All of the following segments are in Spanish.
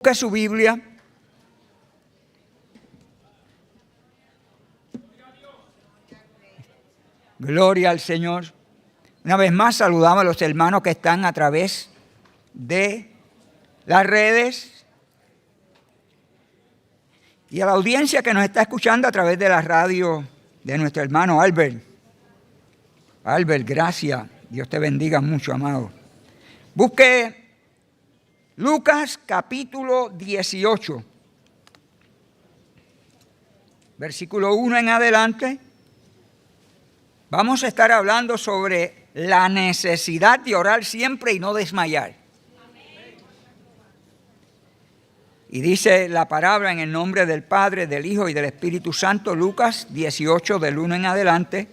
Busque su Biblia. Gloria al Señor. Una vez más saludamos a los hermanos que están a través de las redes y a la audiencia que nos está escuchando a través de la radio de nuestro hermano Albert. Albert, gracias. Dios te bendiga mucho, amado. Busque Lucas capítulo 18, versículo 1 en adelante. Vamos a estar hablando sobre la necesidad de orar siempre y no desmayar. Y dice la palabra en el nombre del Padre, del Hijo y del Espíritu Santo, Lucas 18, del 1 en adelante.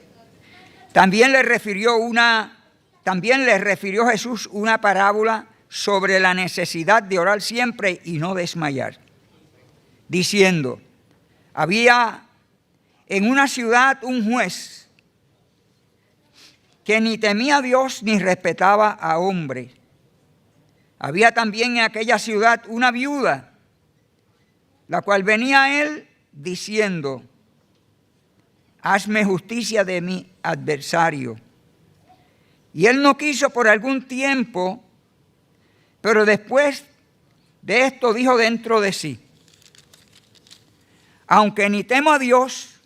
También le refirió Jesús una parábola sobre la necesidad de orar siempre y no desmayar, diciendo: había en una ciudad un juez que ni temía a Dios ni respetaba a hombre. Había también en aquella ciudad una viuda, la cual venía a él diciendo: hazme justicia de mi adversario. Y él no quiso por algún tiempo, pero después de esto dijo dentro de sí: aunque ni temo a Dios,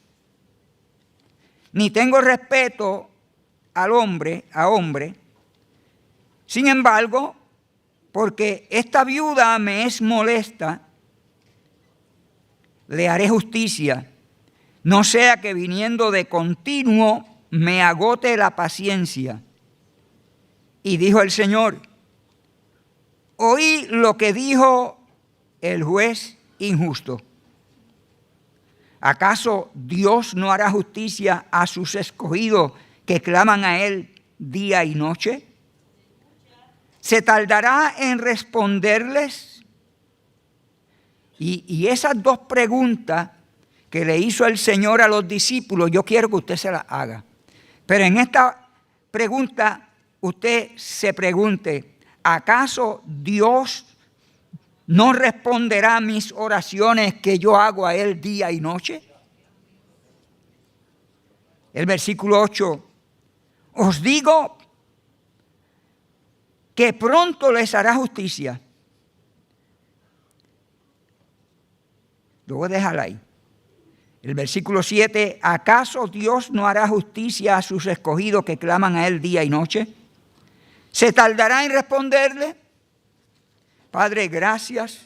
ni tengo respeto a hombre, sin embargo, porque esta viuda me es molesta, le haré justicia, no sea que viniendo de continuo me agote la paciencia. Y dijo el Señor: oí lo que dijo el juez injusto. ¿Acaso Dios no hará justicia a sus escogidos que claman a Él día y noche? ¿Se tardará en responderles? Y esas dos preguntas que le hizo el Señor a los discípulos, yo quiero que usted se las haga. Pero en esta pregunta usted se pregunte: ¿acaso Dios no responderá a mis oraciones que yo hago a Él día y noche? El versículo 8: os digo que pronto les hará justicia. Luego déjala ahí. El versículo 7: ¿acaso Dios no hará justicia a sus escogidos que claman a Él día y noche? ¿Se tardará en responderle? Padre, gracias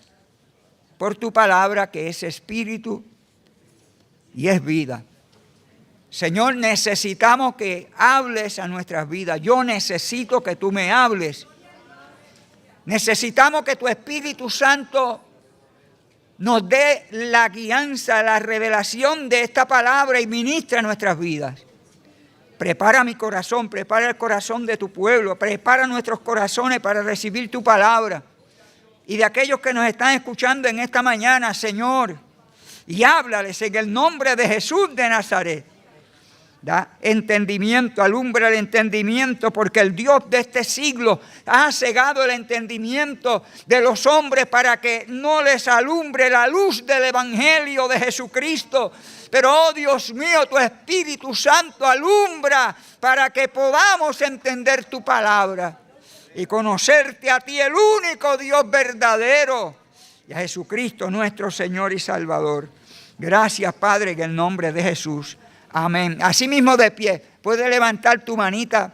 por tu palabra que es espíritu y es vida. Señor, necesitamos que hables a nuestras vidas. Yo necesito que tú me hables. Necesitamos que tu Espíritu Santo nos dé la guianza, la revelación de esta palabra y ministra nuestras vidas. Prepara mi corazón, prepara el corazón de tu pueblo, prepara nuestros corazones para recibir tu palabra. Y de aquellos que nos están escuchando en esta mañana, Señor, y háblales en el nombre de Jesús de Nazaret. Da entendimiento, alumbra el entendimiento, porque el Dios de este siglo ha cegado el entendimiento de los hombres para que no les alumbre la luz del Evangelio de Jesucristo. Pero, oh Dios mío, tu Espíritu Santo alumbra para que podamos entender tu palabra y conocerte a ti, el único Dios verdadero, y a Jesucristo nuestro Señor y Salvador. Gracias, Padre, en el nombre de Jesús. Amén. Así mismo de pie, puede levantar tu manita,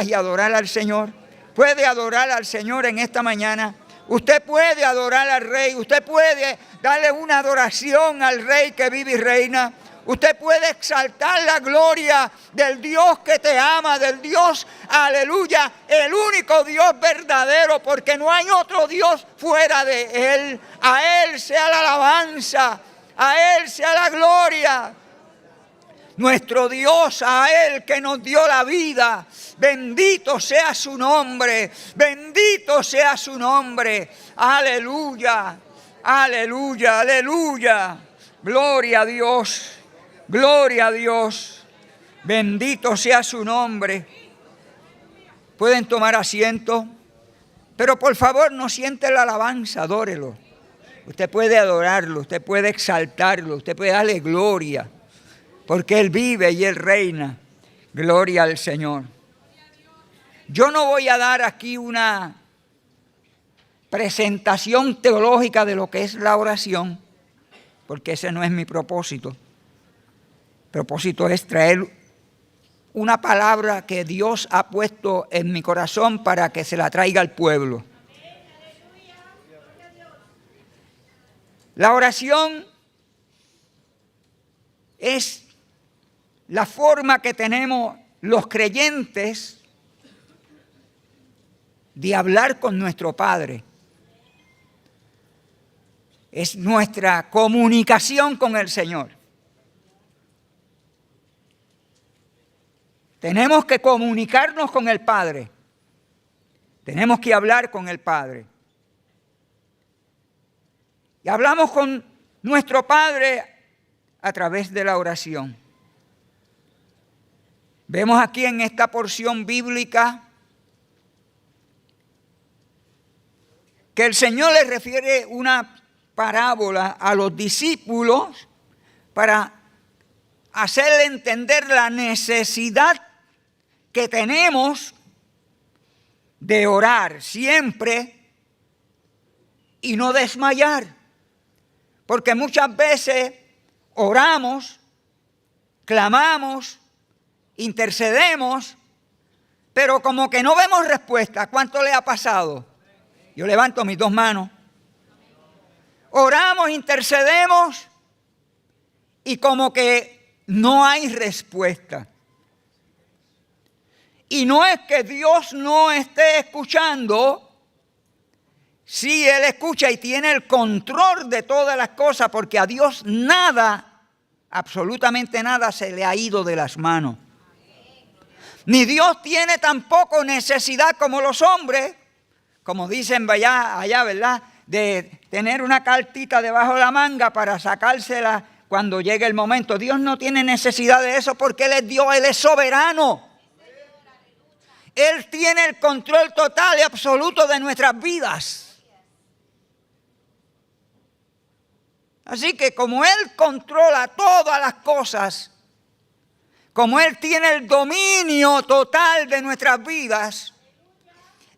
y adorar al Señor. Puede adorar al Señor en esta mañana. Usted puede adorar al Rey, usted puede darle una adoración al Rey que vive y reina. Usted puede exaltar la gloria del Dios que te ama, del Dios, aleluya, el único Dios verdadero, porque no hay otro Dios fuera de Él. A Él sea la alabanza, a Él sea la gloria. Nuestro Dios, a Él que nos dio la vida, bendito sea su nombre, bendito sea su nombre. Aleluya, aleluya, aleluya. Gloria a Dios, gloria a Dios. Bendito sea su nombre. Pueden tomar asiento. Pero por favor, no siente la alabanza, adórelo. Usted puede adorarlo, usted puede exaltarlo, usted puede darle gloria, porque Él vive y Él reina. Gloria al Señor. Yo no voy a dar aquí una presentación teológica de lo que es la oración, porque ese no es mi propósito. El propósito es traer una palabra que Dios ha puesto en mi corazón para que se la traiga al pueblo. La oración es la forma que tenemos los creyentes de hablar con nuestro Padre. Es nuestra comunicación con el Señor. Tenemos que comunicarnos con el Padre. Tenemos que hablar con el Padre. Y hablamos con nuestro Padre a través de la oración. Vemos aquí en esta porción bíblica que el Señor le refiere una parábola a los discípulos para hacerle entender la necesidad que tenemos de orar siempre y no desmayar. Porque muchas veces oramos, clamamos, intercedemos, pero como que no vemos respuesta. ¿Cuánto le ha pasado? Yo levanto mis dos manos. Oramos, intercedemos y como que no hay respuesta. Y no es que Dios no esté escuchando. Sí, Él escucha y tiene el control de todas las cosas, porque a Dios nada, absolutamente nada, se le ha ido de las manos. Ni Dios tiene tampoco necesidad como los hombres, como dicen allá, ¿verdad?, de tener una cartita debajo de la manga para sacársela cuando llegue el momento. Dios no tiene necesidad de eso porque Él es Dios, Él es soberano. Él tiene el control total y absoluto de nuestras vidas. Así que como Él controla todas las cosas, como Él tiene el dominio total de nuestras vidas,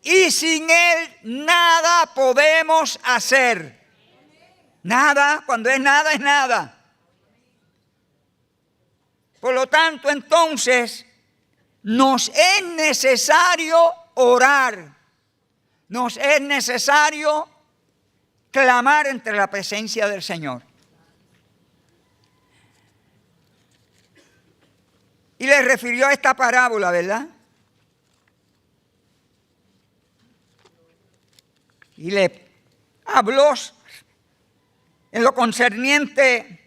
y sin Él nada podemos hacer. Nada, cuando es nada, es nada. Por lo tanto, entonces, nos es necesario orar. Nos es necesario clamar entre la presencia del Señor. Y le refirió a esta parábola, ¿verdad? Y le habló en lo concerniente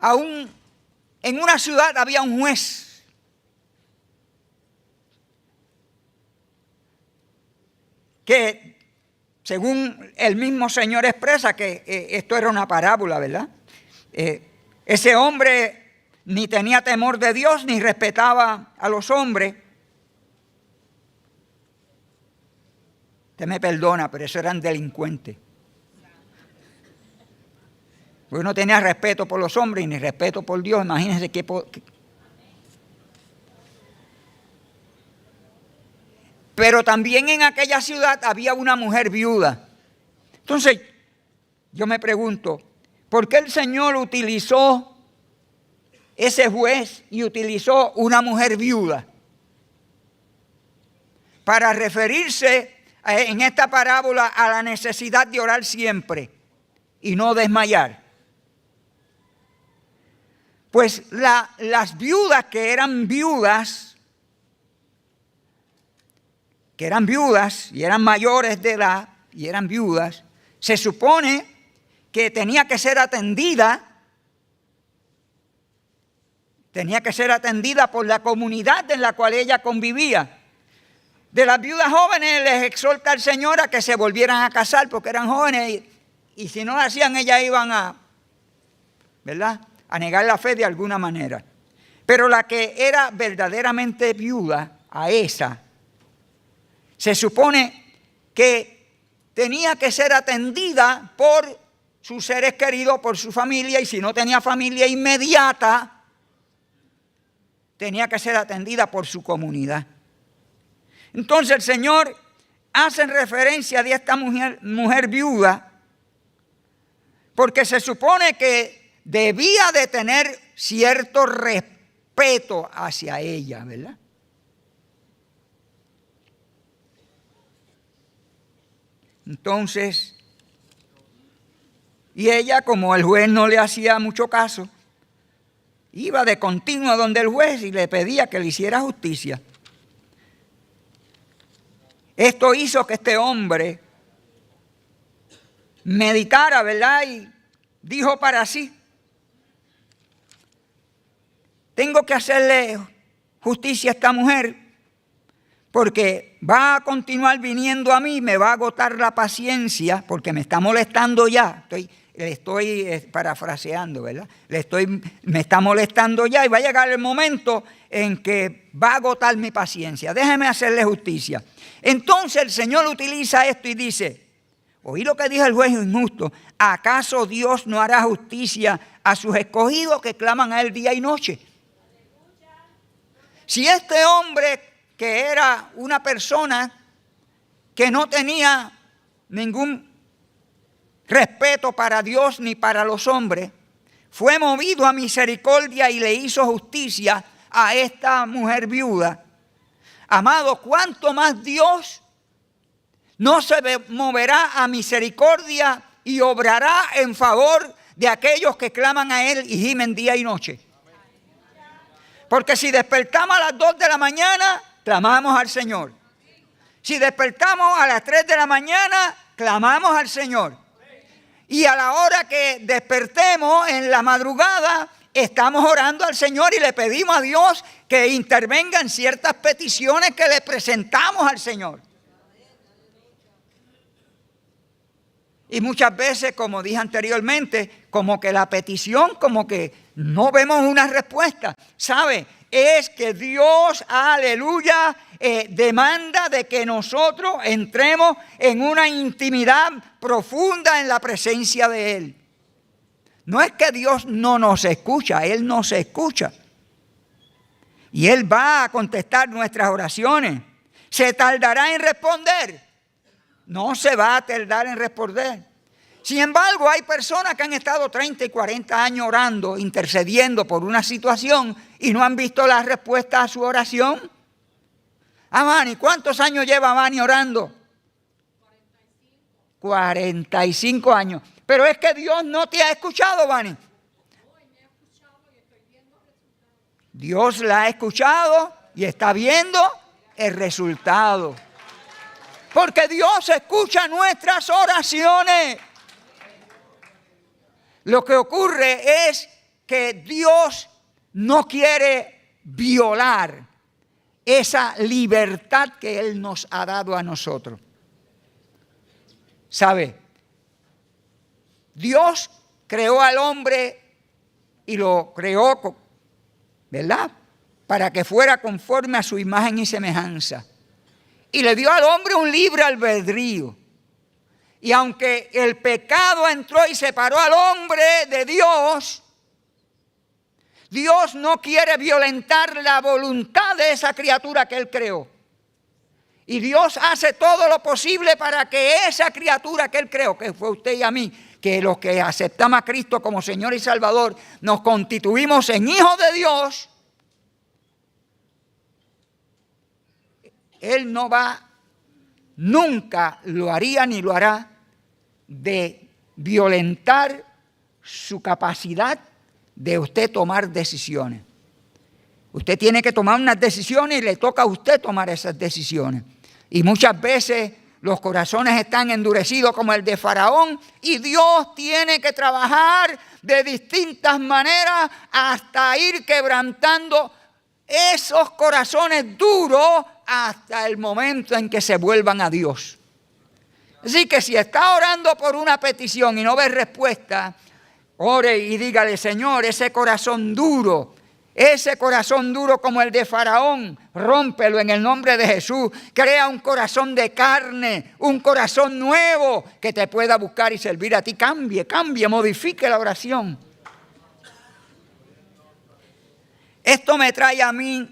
en una ciudad había un juez que, según el mismo Señor expresa, que esto era una parábola, ¿verdad? Ese hombre ni tenía temor de Dios ni respetaba a los hombres. Usted me perdona, pero esos eran delincuentes. Porque no tenía respeto por los hombres ni respeto por Dios. Imagínense qué. Pero también en aquella ciudad había una mujer viuda. Entonces, yo me pregunto, ¿por qué el Señor utilizó ese juez y utilizó una mujer viuda? Para referirse en esta parábola a la necesidad de orar siempre y no desmayar. Pues las viudas que eran viudas y eran mayores de edad y eran viudas, se supone que tenía que ser atendida por la comunidad en la cual ella convivía. De las viudas jóvenes les exhorta el Señor a que se volvieran a casar porque eran jóvenes y si no lo hacían ellas iban ¿verdad?, a negar la fe de alguna manera. Pero la que era verdaderamente viuda, a esa se supone que tenía que ser atendida por sus seres queridos, por su familia, y si no tenía familia inmediata, tenía que ser atendida por su comunidad. Entonces el Señor hace referencia de esta mujer viuda, porque se supone que debía de tener cierto respeto hacia ella, ¿verdad? Entonces, y ella, como el juez no le hacía mucho caso, iba de continuo donde el juez y le pedía que le hiciera justicia. Esto hizo que este hombre meditara, ¿verdad? Y dijo para sí: tengo que hacerle justicia a esta mujer, porque va a continuar viniendo a mí, me va a agotar la paciencia, porque me está molestando ya. Le estoy parafraseando, ¿verdad? Me está molestando ya, y va a llegar el momento en que va a agotar mi paciencia. Déjeme hacerle justicia. Entonces el Señor utiliza esto y dice: oí lo que dijo el juez injusto. ¿Acaso Dios no hará justicia a sus escogidos que claman a Él día y noche? Si este hombre, que era una persona que no tenía ningún respeto para Dios ni para los hombres, fue movido a misericordia y le hizo justicia a esta mujer viuda, amado, ¿cuánto más Dios no se moverá a misericordia y obrará en favor de aquellos que claman a Él y gimen día y noche? Porque si despertamos a las 2 de la mañana, clamamos al Señor. Si despertamos a las 3 de la mañana, clamamos al Señor. Y a la hora que despertemos en la madrugada, estamos orando al Señor y le pedimos a Dios que intervenga en ciertas peticiones que le presentamos al Señor. Y muchas veces, como dije anteriormente, como que la petición, como que no vemos una respuesta. ¿Sabe? Es que Dios, aleluya, demanda de que nosotros entremos en una intimidad profunda en la presencia de Él. No es que Dios no nos escucha, Él nos escucha. Y Él va a contestar nuestras oraciones. ¿Se tardará en responder? No se va a tardar en responder. Sin embargo, hay personas que han estado 30 y 40 años orando, intercediendo por una situación y no han visto la respuesta a su oración. Vani, ¿cuántos años lleva Vani orando? 45 años. Pero es que Dios no te ha escuchado, Vani. Dios la ha escuchado y está viendo el resultado. Porque Dios escucha nuestras oraciones. Lo que ocurre es que Dios no quiere violar esa libertad que Él nos ha dado a nosotros. ¿Sabe? Dios creó al hombre y lo creó, ¿verdad? Para que fuera conforme a su imagen y semejanza. Y le dio al hombre un libre albedrío. Y aunque el pecado entró y separó al hombre de Dios, Dios no quiere violentar la voluntad de esa criatura que Él creó. Y Dios hace todo lo posible para que esa criatura que Él creó, que fue usted y a mí, que los que aceptamos a Cristo como Señor y Salvador, nos constituimos en hijos de Dios. Él no va, nunca lo haría ni lo hará, de violentar su capacidad de usted tomar decisiones. Usted tiene que tomar unas decisiones y le toca a usted tomar esas decisiones. Y muchas veces los corazones están endurecidos como el de Faraón y Dios tiene que trabajar de distintas maneras hasta ir quebrantando esos corazones duros hasta el momento en que se vuelvan a Dios. Así que si está orando por una petición y no ve respuesta, ore y dígale: Señor, ese corazón duro, Ese corazón duro como el de Faraón, rómpelo en el nombre de Jesús. Crea un corazón de carne, un corazón nuevo que te pueda buscar y servir a ti. Cambie, modifique la oración. Esto me trae a mí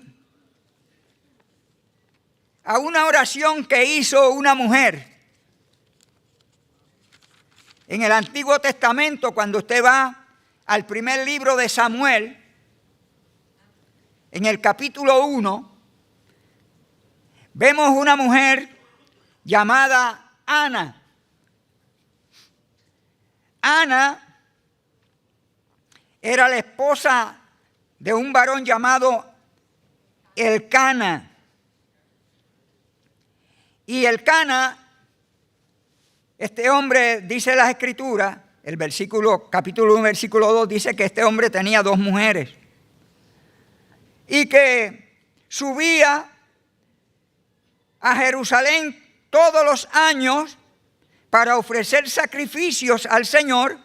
a una oración que hizo una mujer. En el Antiguo Testamento, cuando usted va al primer libro de Samuel, en el capítulo 1, vemos una mujer llamada Ana. Ana era la esposa de un varón llamado Elcana. Y Elcana, este hombre, dice las Escrituras, el capítulo 1, versículo 2, dice que este hombre tenía 2 mujeres. Y que subía a Jerusalén todos los años para ofrecer sacrificios al Señor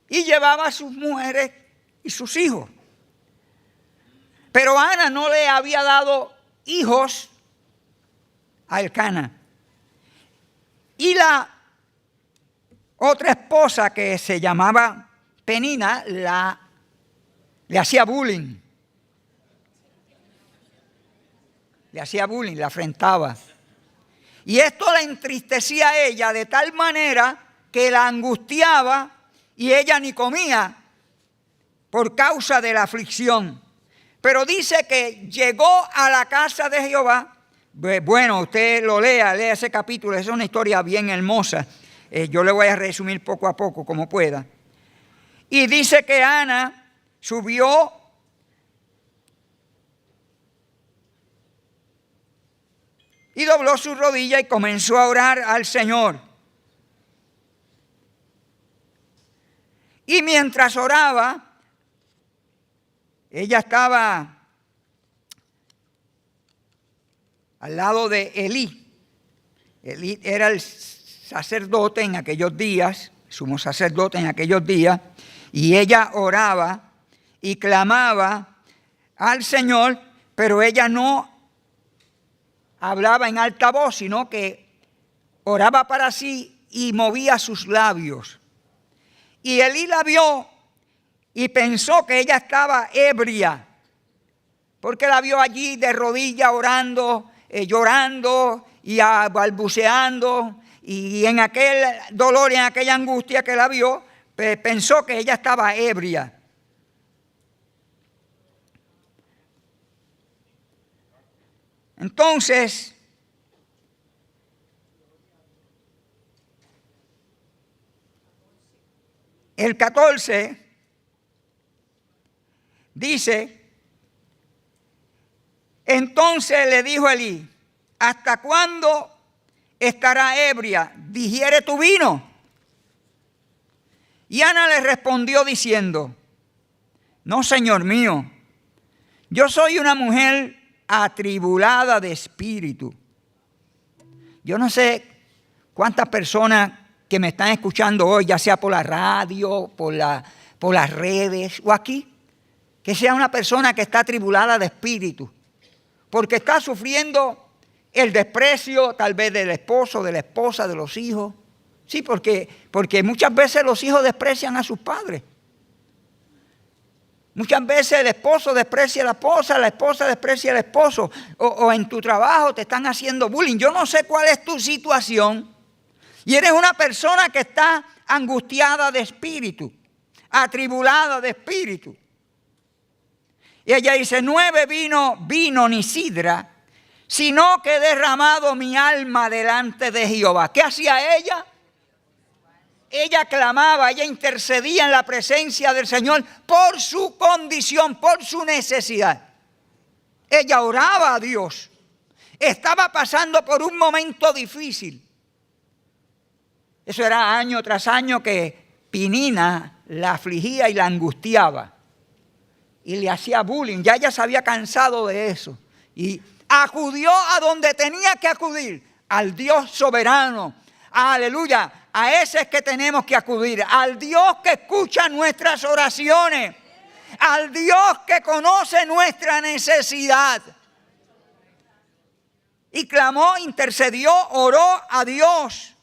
y llevaba a sus mujeres y sus hijos. Pero Ana no le había dado hijos a Elcana. Y la otra esposa, que se llamaba Penina, le hacía bullying. La afrentaba. Y esto la entristecía a ella de tal manera que la angustiaba y ella ni comía por causa de la aflicción. Pero dice que llegó a la casa de Jehová. Bueno, usted lo lea ese capítulo, es una historia bien hermosa. Yo le voy a resumir poco a poco como pueda. Y dice que Ana subió y dobló su rodilla y comenzó a orar al Señor. Y mientras oraba, ella estaba al lado de Elí. Elí era el sacerdote en aquellos días, sumo sacerdote en aquellos días, y ella oraba y clamaba al Señor, pero ella no hablaba en alta voz, sino que oraba para sí y movía sus labios. Y Elí la vio y pensó que ella estaba ebria, porque la vio allí de rodillas orando, llorando y balbuceando, y en aquel dolor y en aquella angustia que la vio, pensó que ella estaba ebria. Entonces, el 14 dice, entonces le dijo Elí, ¿hasta cuándo estará ebria? ¿Digiere tu vino? Y Ana le respondió diciendo, no, Señor mío, yo soy una mujer atribulada de espíritu. Yo no sé cuántas personas que me están escuchando hoy, ya sea por la radio, por las redes o aquí, que sea una persona que está atribulada de espíritu, porque está sufriendo el desprecio tal vez del esposo, de la esposa, de los hijos. Sí, porque muchas veces los hijos desprecian a sus padres. Muchas veces el esposo desprecia a la esposa desprecia al esposo, o en tu trabajo te están haciendo bullying. Yo no sé cuál es tu situación y eres una persona que está angustiada de espíritu, atribulada de espíritu. Y ella dice, no he bebido vino ni sidra, sino que he derramado mi alma delante de Jehová. ¿Qué hacía ella? Ella clamaba, ella intercedía en la presencia del Señor por su condición, por su necesidad. Ella oraba a Dios. Estaba pasando por un momento difícil. Eso era año tras año que Penina la afligía y la angustiaba. Y le hacía bullying. Ya ella se había cansado de eso. Y acudió a donde tenía que acudir, al Dios soberano. Aleluya. A ese es que tenemos que acudir, al Dios que escucha nuestras oraciones, al Dios que conoce nuestra necesidad. Y clamó, intercedió, oró a Dios.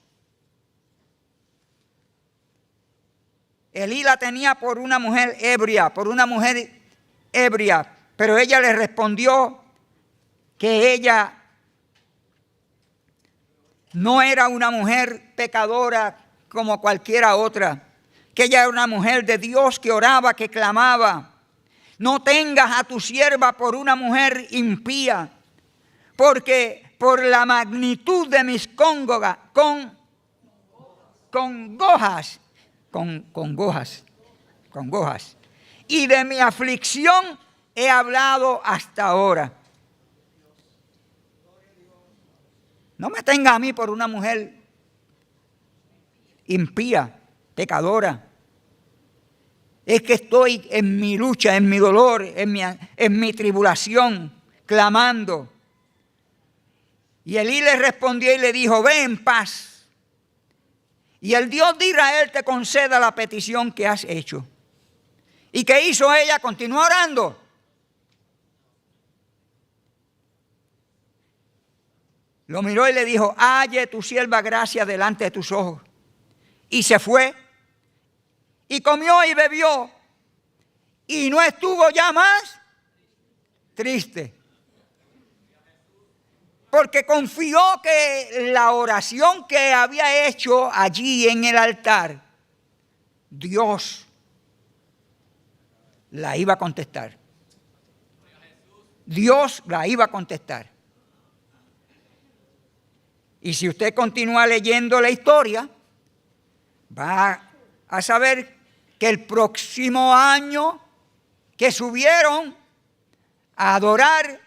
Elí la tenía por una mujer ebria, pero ella le respondió que ella no era una mujer pecadora como cualquiera otra, que ella era una mujer de Dios que oraba, que clamaba. No tengas a tu sierva por una mujer impía, porque por la magnitud de mis congojas y de mi aflicción he hablado hasta ahora. No me tenga a mí por una mujer impía, pecadora. Es que estoy en mi lucha, en mi dolor, en mi tribulación, clamando. Y Elí le respondió y le dijo, ve en paz. Y el Dios de Israel te conceda la petición que has hecho. ¿Y qué hizo ella? Continuó orando. Lo miró y le dijo, halle tu sierva gracia delante de tus ojos. Y se fue. Y comió y bebió. Y no estuvo ya más triste. Porque confió que la oración que había hecho allí en el altar, Dios la iba a contestar. Dios la iba a contestar. Y si usted continúa leyendo la historia, va a saber que el próximo año que subieron a adorar,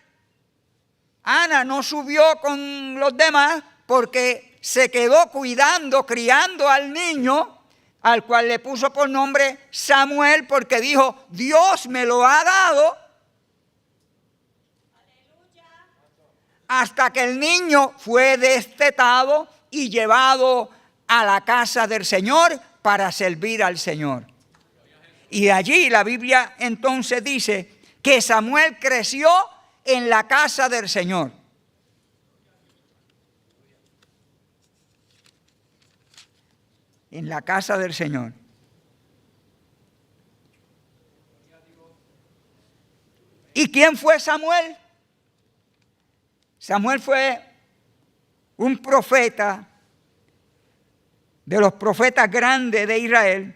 Ana no subió con los demás porque se quedó cuidando, criando al niño, al cual le puso por nombre Samuel, porque dijo, Dios me lo ha dado. Hasta que el niño fue destetado y llevado a la casa del Señor para servir al Señor. Y allí la Biblia entonces dice que Samuel creció en la casa del Señor. En la casa del Señor. ¿Y quién fue Samuel? Samuel fue un profeta, de los profetas grandes de Israel,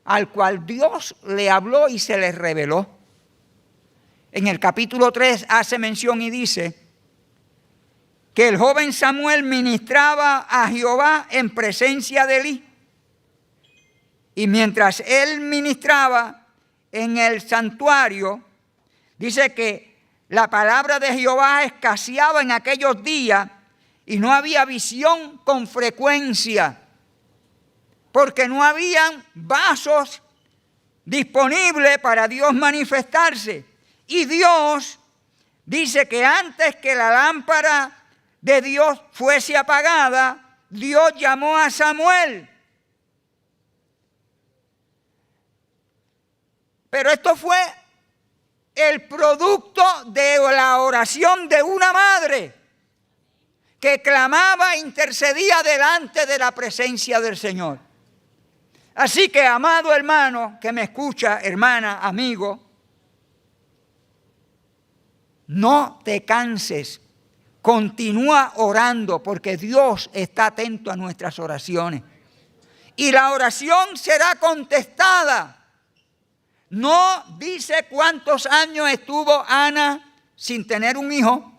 al cual Dios le habló y se le reveló. En el capítulo 3 hace mención y dice que el joven Samuel ministraba a Jehová en presencia de Elí. Y mientras él ministraba en el santuario, dice que la palabra de Jehová escaseaba en aquellos días y no había visión con frecuencia, porque no habían vasos disponibles para Dios manifestarse. Y Dios dice que antes que la lámpara de Dios fuese apagada, Dios llamó a Samuel. Pero esto fue el producto de la oración de una madre que clamaba e intercedía delante de la presencia del Señor. Así que, amado hermano que me escucha, hermana, amigo, no te canses, continúa orando porque Dios está atento a nuestras oraciones. Y la oración será contestada. No dice cuántos años estuvo Ana sin tener un hijo,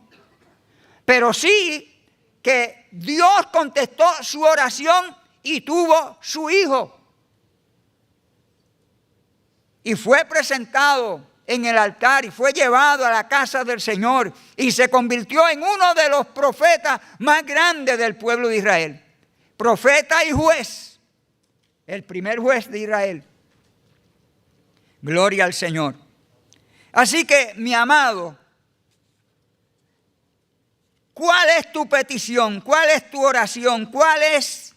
pero sí que Dios contestó su oración y tuvo su hijo. Y fue presentado en el altar y fue llevado a la casa del Señor y se convirtió en uno de los profetas más grandes del pueblo de Israel. Profeta y juez, el primer juez de Israel. Gloria al Señor. Así que, mi amado, ¿Cuál es tu petición? ¿Cuál es tu oración? ¿Cuál es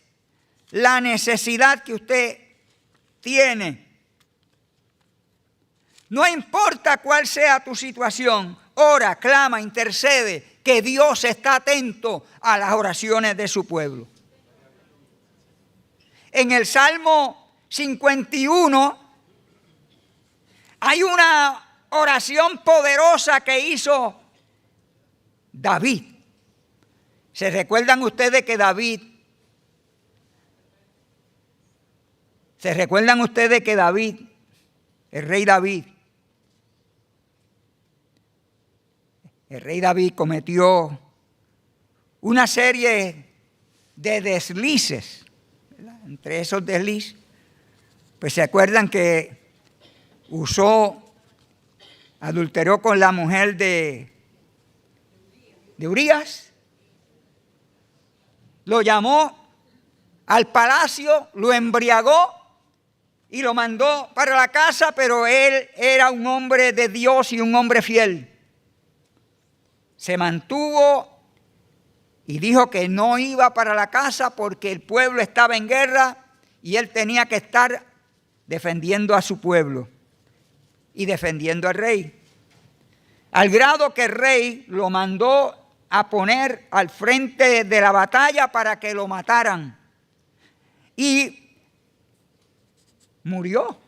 la necesidad que usted tiene? No importa cuál sea tu situación, ora, clama, intercede, que Dios está atento a las oraciones de su pueblo. En el Salmo 51 hay una oración poderosa que hizo David. ¿Se recuerdan ustedes que David, el rey David cometió una serie de deslices, ¿verdad? Entre esos deslices, pues se acuerdan que adulteró con la mujer de Urías, lo llamó al palacio, lo embriagó y lo mandó para la casa, pero él era un hombre de Dios y un hombre fiel. Se mantuvo y dijo que no iba para la casa porque el pueblo estaba en guerra y él tenía que estar defendiendo a su pueblo y defendiendo al rey. Al grado que el rey lo mandó a poner al frente de la batalla para que lo mataran. Y murió.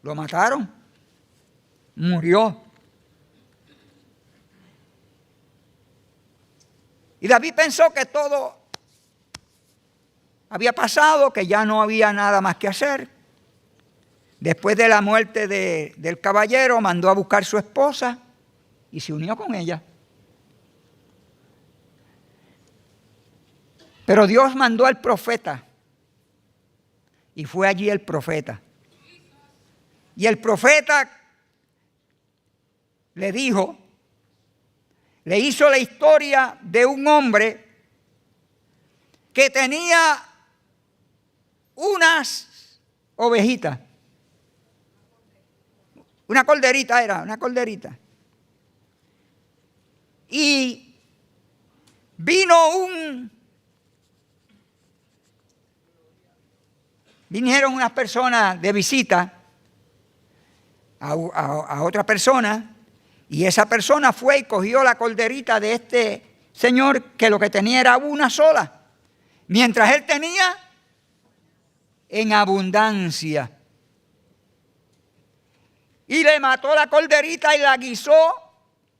Lo mataron. Murió. Y David pensó que todo había pasado, que ya no había nada más que hacer. Después de la muerte del caballero, mandó a buscar a su esposa y se unió con ella. Pero Dios mandó al profeta y fue allí el profeta. Y el profeta le hizo la historia de un hombre que tenía unas ovejitas. Una corderita. Y vinieron unas personas de visita a otra persona, y esa persona fue y cogió la corderita de este señor, que lo que tenía era una sola, mientras él tenía en abundancia. Y le mató la corderita y la guisó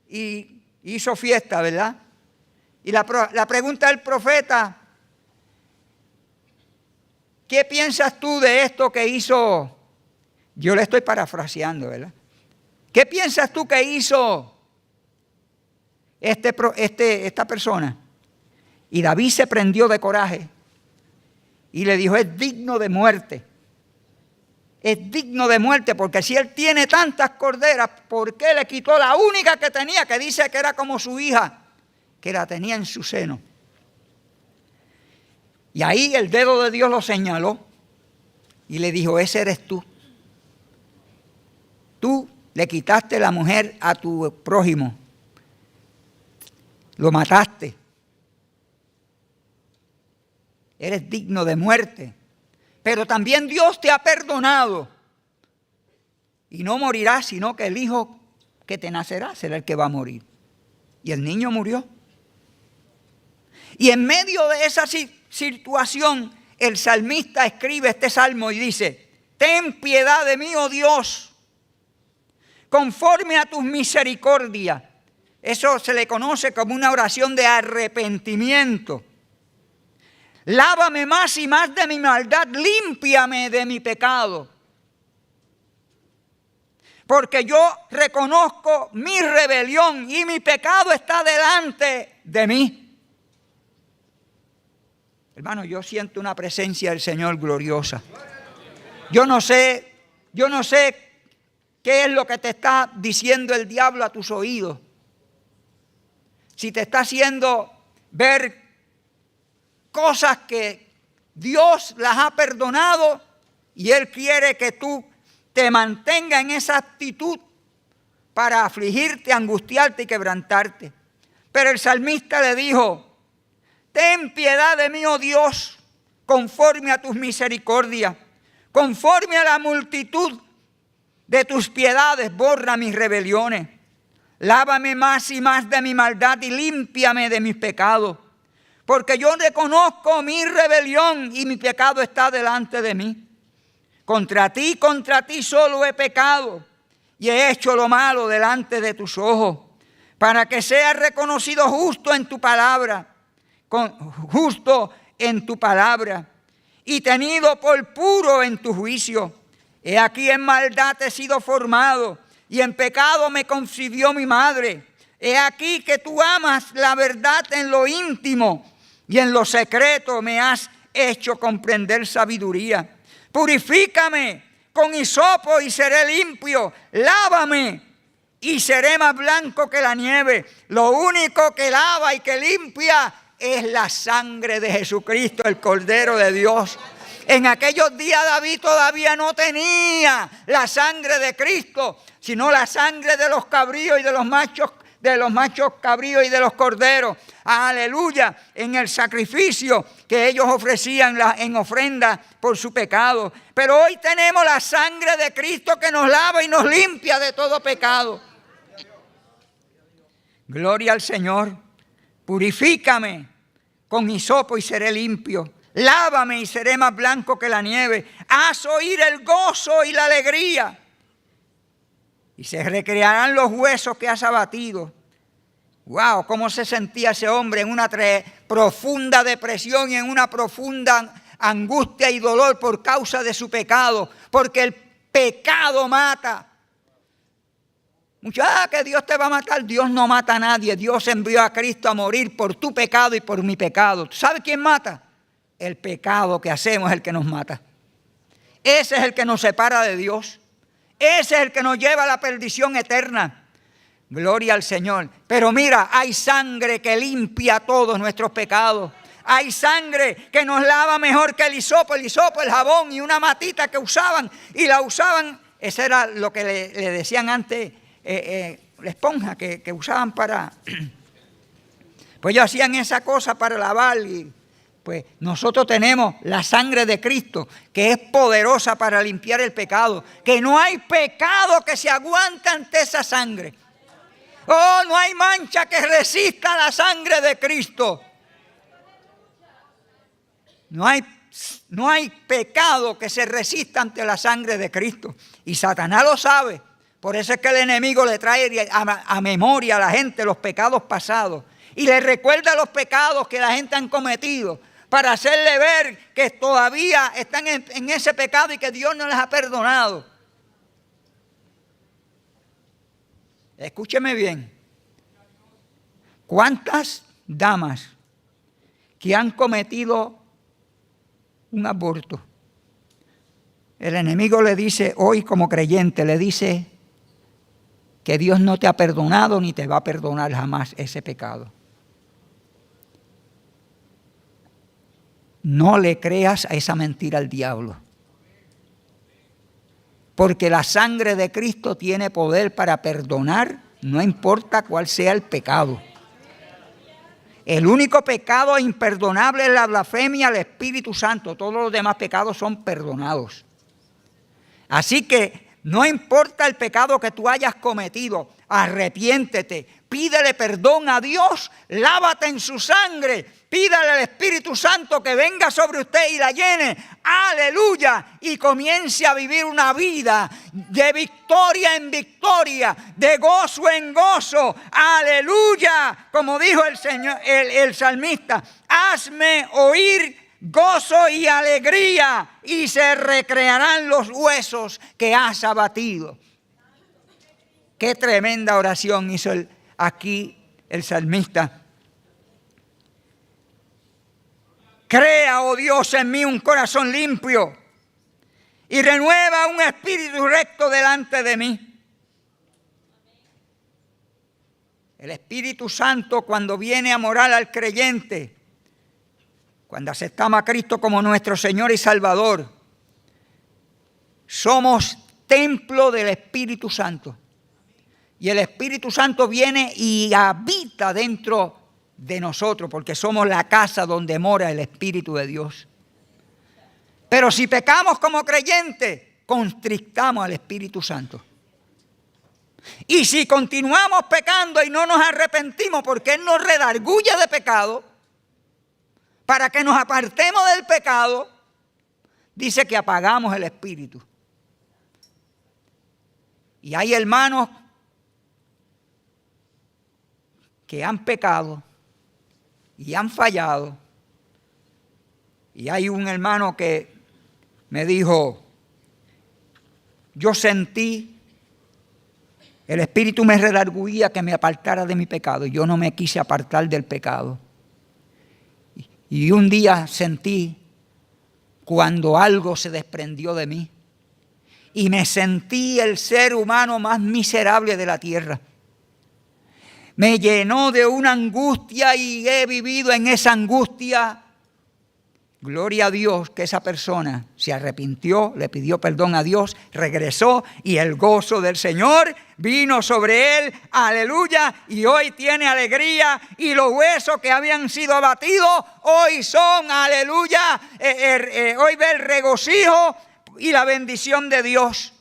y hizo fiesta, ¿verdad? Y la pregunta del profeta: ¿qué piensas tú de esto que hizo? Yo le estoy parafraseando, ¿verdad? ¿Qué piensas tú que hizo esta persona? Y David se prendió de coraje y le dijo: es digno de muerte. Es digno de muerte, porque si él tiene tantas corderas, ¿por qué le quitó la única que tenía, que dice que era como su hija, que la tenía en su seno? Y ahí el dedo de Dios lo señaló y le dijo: ese eres tú. Tú le quitaste la mujer a tu prójimo. Lo mataste. Eres digno de muerte. Pero también Dios te ha perdonado. Y no morirás, sino que el hijo que te nacerá será el que va a morir. Y el niño murió. Y en medio de esa situación, el salmista escribe este salmo y dice: ten piedad de mí, oh Dios, conforme a tus misericordias. Eso se le conoce como una oración de arrepentimiento. Lávame más y más de mi maldad, límpiame de mi pecado. Porque yo reconozco mi rebelión y mi pecado está delante de mí. Hermano, yo siento una presencia del Señor gloriosa. Yo no sé qué es lo que te está diciendo el diablo a tus oídos. Si te está haciendo ver cosas que Dios las ha perdonado y Él quiere que tú te mantengas en esa actitud para afligirte, angustiarte y quebrantarte. Pero el salmista le dijo: ten piedad de mí, oh Dios, conforme a tus misericordias, conforme a la multitud de tus piedades, borra mis rebeliones. Lávame más y más de mi maldad y límpiame de mis pecados. Porque yo reconozco mi rebelión y mi pecado está delante de mí. Contra ti solo he pecado y he hecho lo malo delante de tus ojos, para que seas reconocido justo en tu palabra, y tenido por puro en tu juicio. He aquí en maldad he sido formado, y en pecado me concibió mi madre. He aquí que tú amas la verdad en lo íntimo, y en lo secreto me has hecho comprender sabiduría. Purifícame con hisopo y seré limpio. Lávame y seré más blanco que la nieve. Lo único que lava y que limpia es la sangre de Jesucristo, el Cordero de Dios. En aquellos días David todavía no tenía la sangre de Cristo, sino la sangre de los cabríos y de los machos cabríos y de los corderos. Aleluya, en el sacrificio que ellos ofrecían en ofrenda por su pecado. Pero hoy tenemos la sangre de Cristo que nos lava y nos limpia de todo pecado. Gloria al Señor. Purifícame con hisopo y seré limpio. Lávame y seré más blanco que la nieve. Haz oír el gozo y la alegría, y se recrearán los huesos que has abatido. Wow, cómo se sentía ese hombre en una profunda depresión y en una profunda angustia y dolor por causa de su pecado, porque el pecado mata. Muchos, que Dios te va a matar. Dios no mata a nadie. Dios envió a Cristo a morir por tu pecado y por mi pecado. ¿Tú sabes quién mata? El pecado que hacemos es el que nos mata. Ese es el que nos separa de Dios. Ese es el que nos lleva a la perdición eterna. Gloria al Señor. Pero mira, hay sangre que limpia todos nuestros pecados. Hay sangre que nos lava mejor que el hisopo, el jabón y una matita que usaban. Y la usaban, ese era lo que le decían antes, la esponja que usaban para... Pues ellos hacían esa cosa para lavar. Y pues nosotros tenemos la sangre de Cristo, que es poderosa para limpiar el pecado. Que no hay pecado que se aguante ante esa sangre. Oh, no hay mancha que resista la sangre de Cristo. No hay pecado que se resista ante la sangre de Cristo. Y Satanás lo sabe. Por eso es que el enemigo le trae a memoria a la gente los pecados pasados. Y le recuerda los pecados que la gente han cometido, para hacerle ver que todavía están en ese pecado y que Dios no les ha perdonado. Escúcheme bien. ¿Cuántas damas que han cometido un aborto, el enemigo le dice hoy como creyente, le dice que Dios no te ha perdonado ni te va a perdonar jamás ese pecado? No le creas a esa mentira al diablo. Porque la sangre de Cristo tiene poder para perdonar, no importa cuál sea el pecado. El único pecado imperdonable es la blasfemia al Espíritu Santo. Todos los demás pecados son perdonados. Así que no importa el pecado que tú hayas cometido, arrepiéntete, pídele perdón a Dios, lávate en su sangre, pídale al Espíritu Santo que venga sobre usted y la llene, aleluya, y comience a vivir una vida de victoria en victoria, de gozo en gozo, aleluya, como dijo el Señor, el salmista, hazme oír gozo y alegría, y se recrearán los huesos que has abatido. Qué tremenda oración hizo aquí el salmista. Crea, oh Dios, en mí un corazón limpio y renueva un espíritu recto delante de mí. El Espíritu Santo, cuando viene a morar al creyente, cuando aceptamos a Cristo como nuestro Señor y Salvador, somos templo del Espíritu Santo. Y el Espíritu Santo viene y habita dentro de nosotros, porque somos la casa donde mora el Espíritu de Dios. Pero si pecamos como creyentes, constrictamos al Espíritu Santo. Y si continuamos pecando y no nos arrepentimos, porque Él nos redarguye de pecado, para que nos apartemos del pecado, dice que apagamos el Espíritu. Y hay hermanos que han pecado y han fallado. Y hay un hermano que me dijo, yo sentí, el Espíritu me redarguía que me apartara de mi pecado. Yo no me quise apartar del pecado. Y un día sentí cuando algo se desprendió de mí. Y me sentí el ser humano más miserable de la tierra. Me llenó de una angustia y he vivido en esa angustia. Gloria a Dios que esa persona se arrepintió, le pidió perdón a Dios, regresó y el gozo del Señor vino sobre él, aleluya, y hoy tiene alegría y los huesos que habían sido abatidos hoy son, aleluya, hoy ve el regocijo y la bendición de Dios.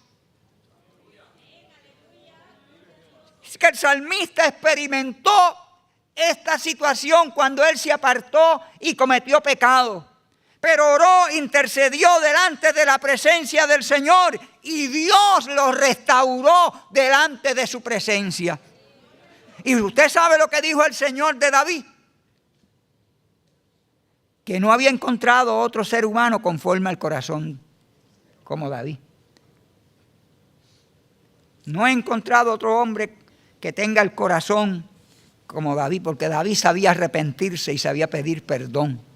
Es que el salmista experimentó esta situación cuando él se apartó y cometió pecado. Pero oró, intercedió delante de la presencia del Señor y Dios lo restauró delante de su presencia. Y usted sabe lo que dijo el Señor de David, que no había encontrado otro ser humano conforme al corazón como David. No he encontrado otro hombre que tenga el corazón como David, porque David sabía arrepentirse y sabía pedir perdón.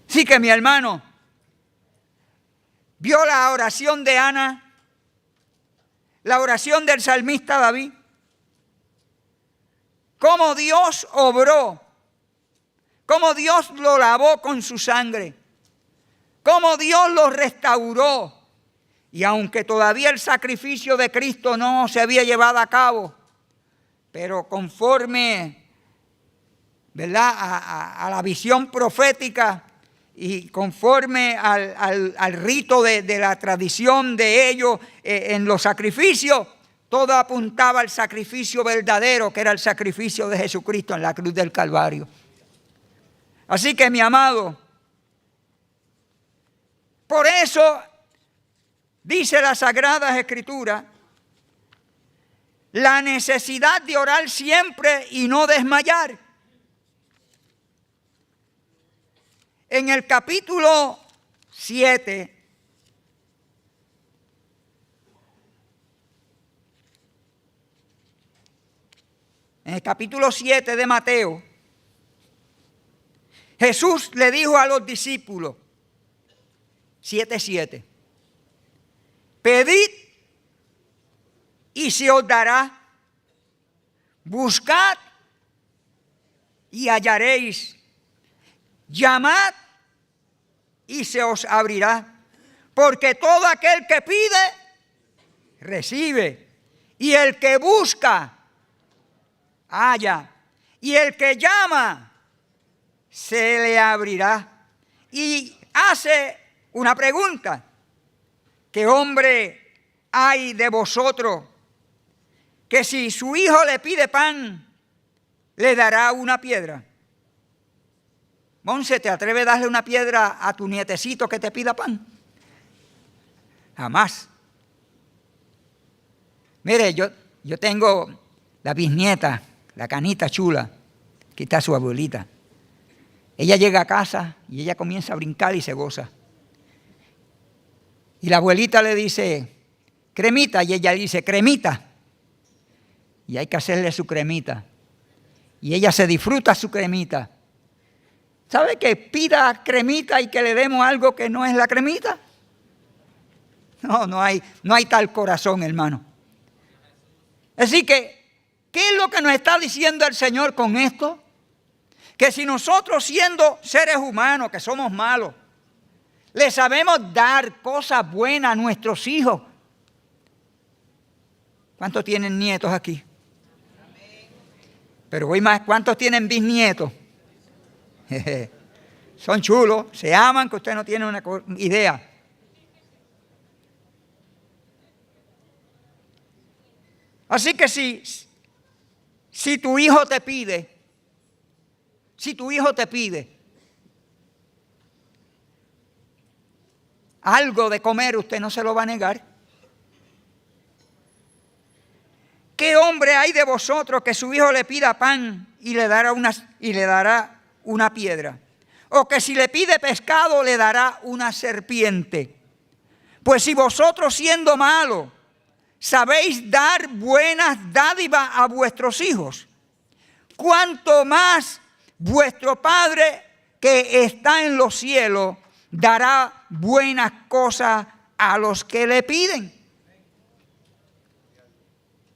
Así que mi hermano, vio la oración de Ana, la oración del salmista David, cómo Dios obró, cómo Dios lo lavó con su sangre, cómo Dios lo restauró. Y aunque todavía el sacrificio de Cristo no se había llevado a cabo, pero conforme, ¿verdad?, a la visión profética, y conforme al rito de la tradición de ellos en los sacrificios, todo apuntaba al sacrificio verdadero, que era el sacrificio de Jesucristo en la cruz del Calvario. Así que, mi amado, por eso dice las Sagradas Escrituras, la necesidad de orar siempre y no desmayar. En el capítulo 7, de Mateo, Jesús le dijo a los discípulos, 7:7, pedid y se os dará, buscad y hallaréis, llamad y se os abrirá, porque todo aquel que pide, recibe, y el que busca, halla, y el que llama, se le abrirá. Y hace una pregunta, ¿qué hombre hay de vosotros que si su hijo le pide pan, le dará una piedra? Monse, ¿te atreves a darle una piedra a tu nietecito que te pida pan? Jamás. Mire, yo tengo la bisnieta, la canita chula, aquí está su abuelita. Ella llega a casa y ella comienza a brincar y se goza. Y la abuelita le dice, cremita, y ella dice, cremita. Y hay que hacerle su cremita. Y ella se disfruta su cremita. ¿Sabe que pida cremita y que le demos algo que no es la cremita? No hay tal corazón, hermano. Así que, ¿qué es lo que nos está diciendo el Señor con esto? Que si nosotros, siendo seres humanos, que somos malos, le sabemos dar cosas buenas a nuestros hijos. ¿Cuántos tienen nietos aquí? Pero voy más, ¿cuántos tienen bisnietos? Son chulos, se aman, que usted no tiene una idea. Así que si tu hijo te pide, algo de comer, usted no se lo va a negar. ¿Qué hombre hay de vosotros que su hijo le pida pan y le dará una piedra? O que si le pide pescado le dará una serpiente. Pues si vosotros siendo malos sabéis dar buenas dádivas a vuestros hijos, cuánto más vuestro Padre que está en los cielos dará buenas cosas a los que le piden.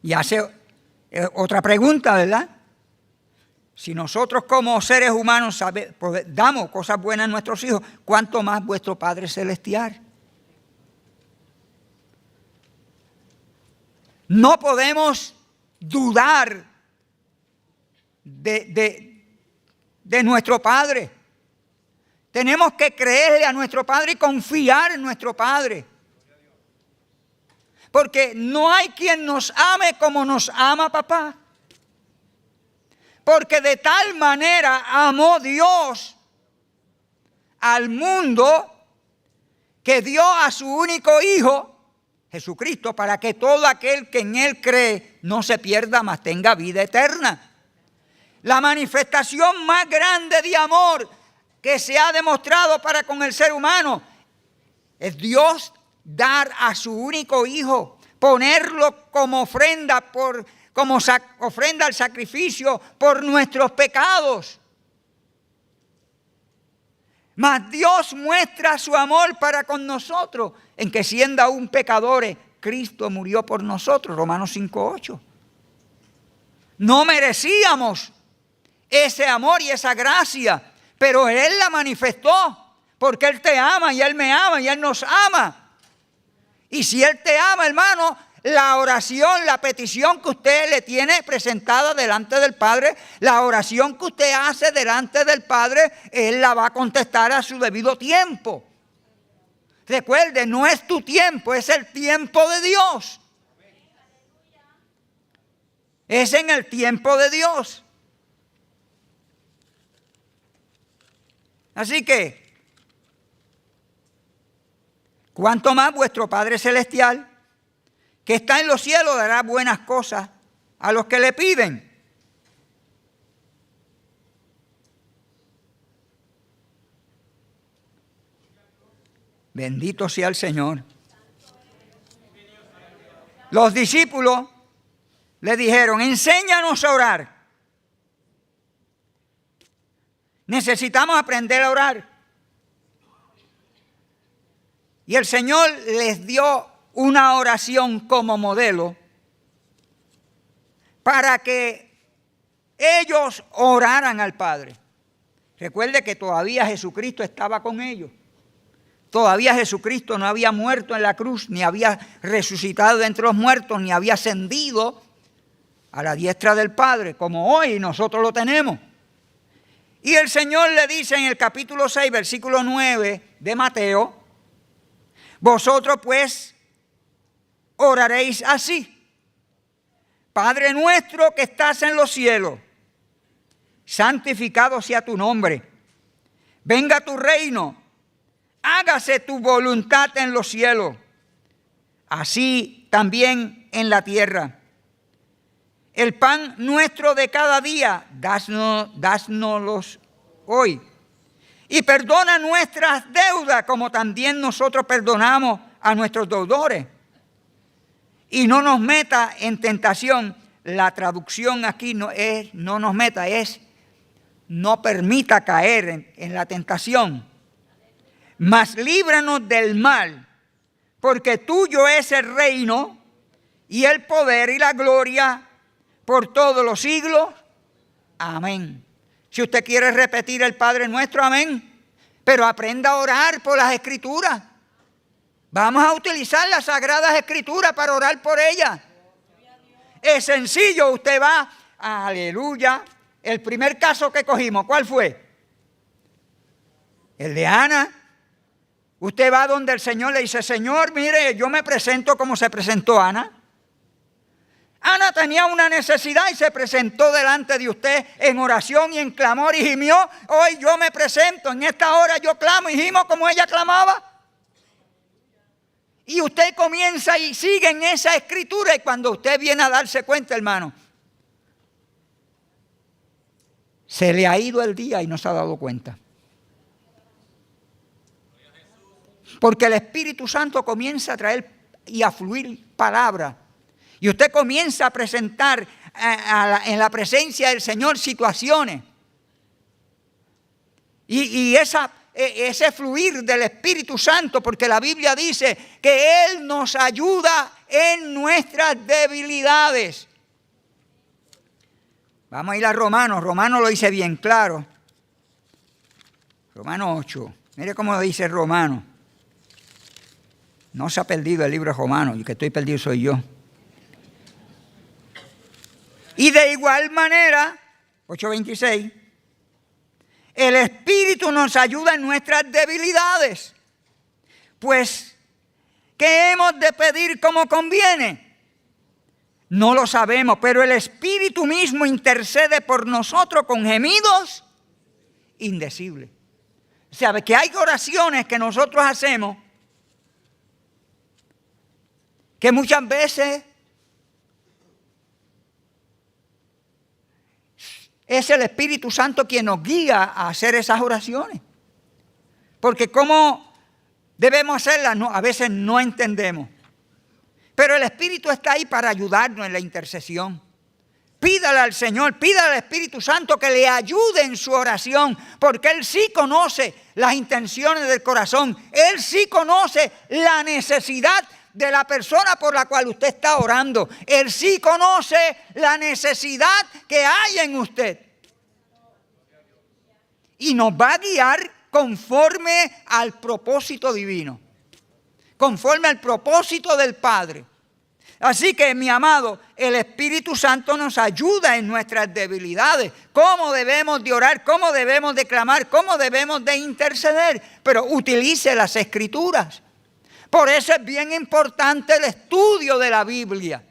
Y hace otra pregunta, ¿verdad? Si nosotros como seres humanos damos cosas buenas a nuestros hijos, ¿cuánto más vuestro Padre Celestial? No podemos dudar de nuestro Padre. Tenemos que creerle a nuestro Padre y confiar en nuestro Padre. Porque no hay quien nos ame como nos ama papá. Porque de tal manera amó Dios al mundo que dio a su único Hijo, Jesucristo, para que todo aquel que en Él cree no se pierda, mas tenga vida eterna. La manifestación más grande de amor que se ha demostrado para con el ser humano es Dios dar a su único Hijo, ponerlo como ofrenda, ofrenda al sacrificio por nuestros pecados. Mas Dios muestra su amor para con nosotros en que siendo aún pecadores, Cristo murió por nosotros, Romanos 5:8. No merecíamos ese amor y esa gracia, pero Él la manifestó, porque Él te ama y Él me ama y Él nos ama. Y si Él te ama, hermano, la oración, la petición que usted le tiene presentada delante del Padre, la oración que usted hace delante del Padre, Él la va a contestar a su debido tiempo. Recuerde, no es tu tiempo, es el tiempo de Dios. Es en el tiempo de Dios. Así que, ¿cuánto más vuestro Padre Celestial, que está en los cielos, dará buenas cosas a los que le piden? Bendito sea el Señor. Los discípulos le dijeron: enséñanos a orar. Necesitamos aprender a orar. Y el Señor les dio una oración como modelo para que ellos oraran al Padre. Recuerde que todavía Jesucristo estaba con ellos. Todavía Jesucristo no había muerto en la cruz, ni había resucitado de entre los muertos, ni había ascendido a la diestra del Padre, como hoy nosotros lo tenemos. Y el Señor le dice en el capítulo 6, versículo 9 de Mateo: vosotros pues oraréis así: Padre nuestro que estás en los cielos, santificado sea tu nombre. Venga tu reino. Hágase tu voluntad en los cielos, así también en la tierra. El pan nuestro de cada día, dásnoslos hoy. Y perdona nuestras deudas, como también nosotros perdonamos a nuestros deudores. Y no nos meta en tentación. La traducción aquí no es no nos meta, es no permita caer en la tentación. Mas líbranos del mal, porque tuyo es el reino y el poder y la gloria por todos los siglos. Amén. Si usted quiere repetir el Padre Nuestro, amén. Pero aprenda a orar por las Escrituras. Vamos a utilizar las Sagradas Escrituras para orar por ellas. es sencillo. Usted va, aleluya. El primer caso que cogimos, ¿cuál fue? El de Ana. Usted va donde el Señor le dice, Señor, mire, yo me presento como se presentó Ana. Ana tenía una necesidad y se presentó delante de usted en oración y en clamor y gimió. Hoy yo me presento, en esta hora yo clamo y gimo como ella clamaba. Y usted comienza y sigue en esa escritura, y cuando usted viene a darse cuenta, hermano, se le ha ido el día y no se ha dado cuenta. Porque el Espíritu Santo comienza a traer y a fluir palabras. Y usted comienza a presentar en la presencia del Señor situaciones. Y ese fluir del Espíritu Santo, porque la Biblia dice que Él nos ayuda en nuestras debilidades. Vamos a ir a Romanos. Romanos lo dice bien claro. Romanos 8. Mire cómo lo dice Romanos. No se ha perdido el libro de Romanos, y el que estoy perdido soy yo. Y de igual manera, 8:26, el Espíritu nos ayuda en nuestras debilidades. Pues, ¿qué hemos de pedir como conviene? No lo sabemos, pero el Espíritu mismo intercede por nosotros con gemidos indecibles. ¿Sabe que hay oraciones que nosotros hacemos que muchas veces es el Espíritu Santo quien nos guía a hacer esas oraciones? Porque cómo debemos hacerlas, no, a veces no entendemos. Pero el Espíritu está ahí para ayudarnos en la intercesión. Pídale al Señor, pídale al Espíritu Santo que le ayude en su oración, porque Él sí conoce las intenciones del corazón. Él sí conoce la necesidad de la persona por la cual usted está orando. Él sí conoce la necesidad que hay en usted. Y nos va a guiar conforme al propósito divino, conforme al propósito del Padre. Así que, mi amado, el Espíritu Santo nos ayuda en nuestras debilidades. Cómo debemos de orar, cómo debemos de clamar, cómo debemos de interceder. Pero utilice las Escrituras. Por eso es bien importante el estudio de la Biblia.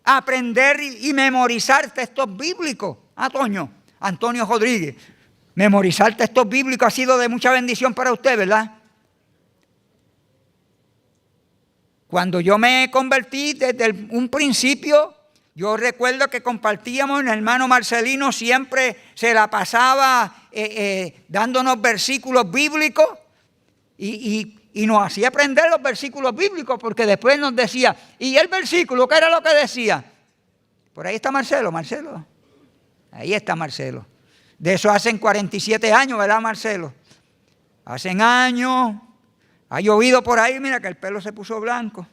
Aprender y memorizar textos bíblicos. Antonio Rodríguez, memorizar textos bíblicos ha sido de mucha bendición para usted, ¿verdad? Cuando yo me convertí desde un principio, yo recuerdo que compartíamos, el hermano Marcelino siempre se la pasaba dándonos versículos bíblicos y nos hacía aprender los versículos bíblicos, porque después nos decía, ¿y el versículo qué era lo que decía? Por ahí está Marcelo. Ahí está Marcelo. De eso hacen 47 años, ¿verdad, Marcelo? Hacen años. Ha llovido por ahí, mira que el pelo se puso blanco.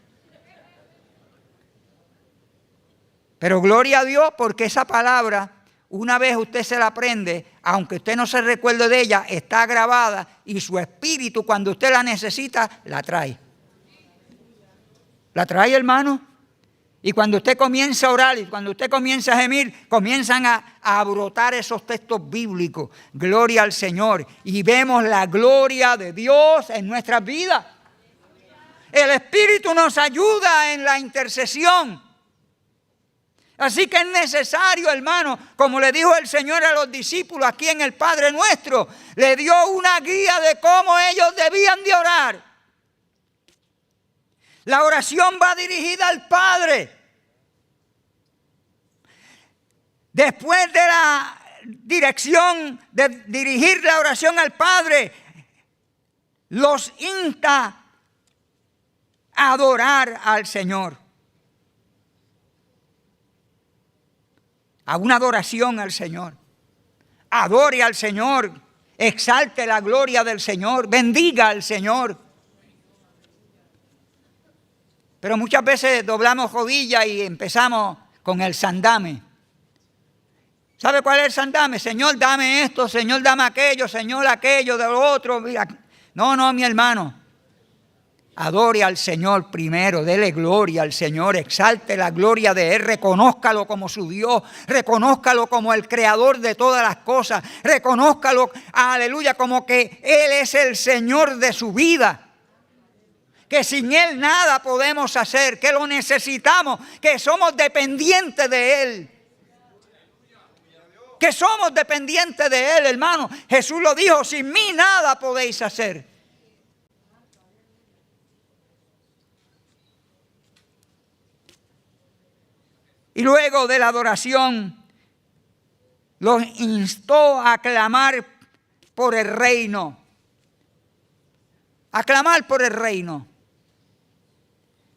Pero gloria a Dios, porque esa palabra, una vez usted se la aprende, aunque usted no se recuerde de ella, está grabada y su espíritu, cuando usted la necesita, la trae. ¿La trae, hermano? Y cuando usted comienza a orar y cuando usted comienza a gemir, comienzan a brotar esos textos bíblicos. Gloria al Señor. Y vemos la gloria de Dios en nuestras vidas. El Espíritu nos ayuda en la intercesión. Así que es necesario, hermano, como le dijo el Señor a los discípulos aquí en el Padre Nuestro, le dio una guía de cómo ellos debían de orar. La oración va dirigida al Padre. Después de la dirección de dirigir la oración al Padre, los insta a adorar al Señor. A una adoración al Señor. Adore al Señor. Exalte la gloria del Señor. Bendiga al Señor. Pero muchas veces doblamos rodillas y empezamos con el sandame. ¿Sabe cuál es el sandame? Señor, dame esto, Señor, dame aquello, Señor, aquello, de lo otro. No, mi hermano. Adore al Señor primero, dele gloria al Señor, exalte la gloria de Él, reconózcalo como su Dios, reconózcalo como el creador de todas las cosas, reconózcalo, aleluya, como que Él es el Señor de su vida, que sin Él nada podemos hacer, que lo necesitamos, que somos dependientes de Él. Que somos dependientes de Él, hermano. Jesús lo dijo, sin mí nada podéis hacer. Y luego de la adoración, los instó a clamar por el reino. A clamar por el reino.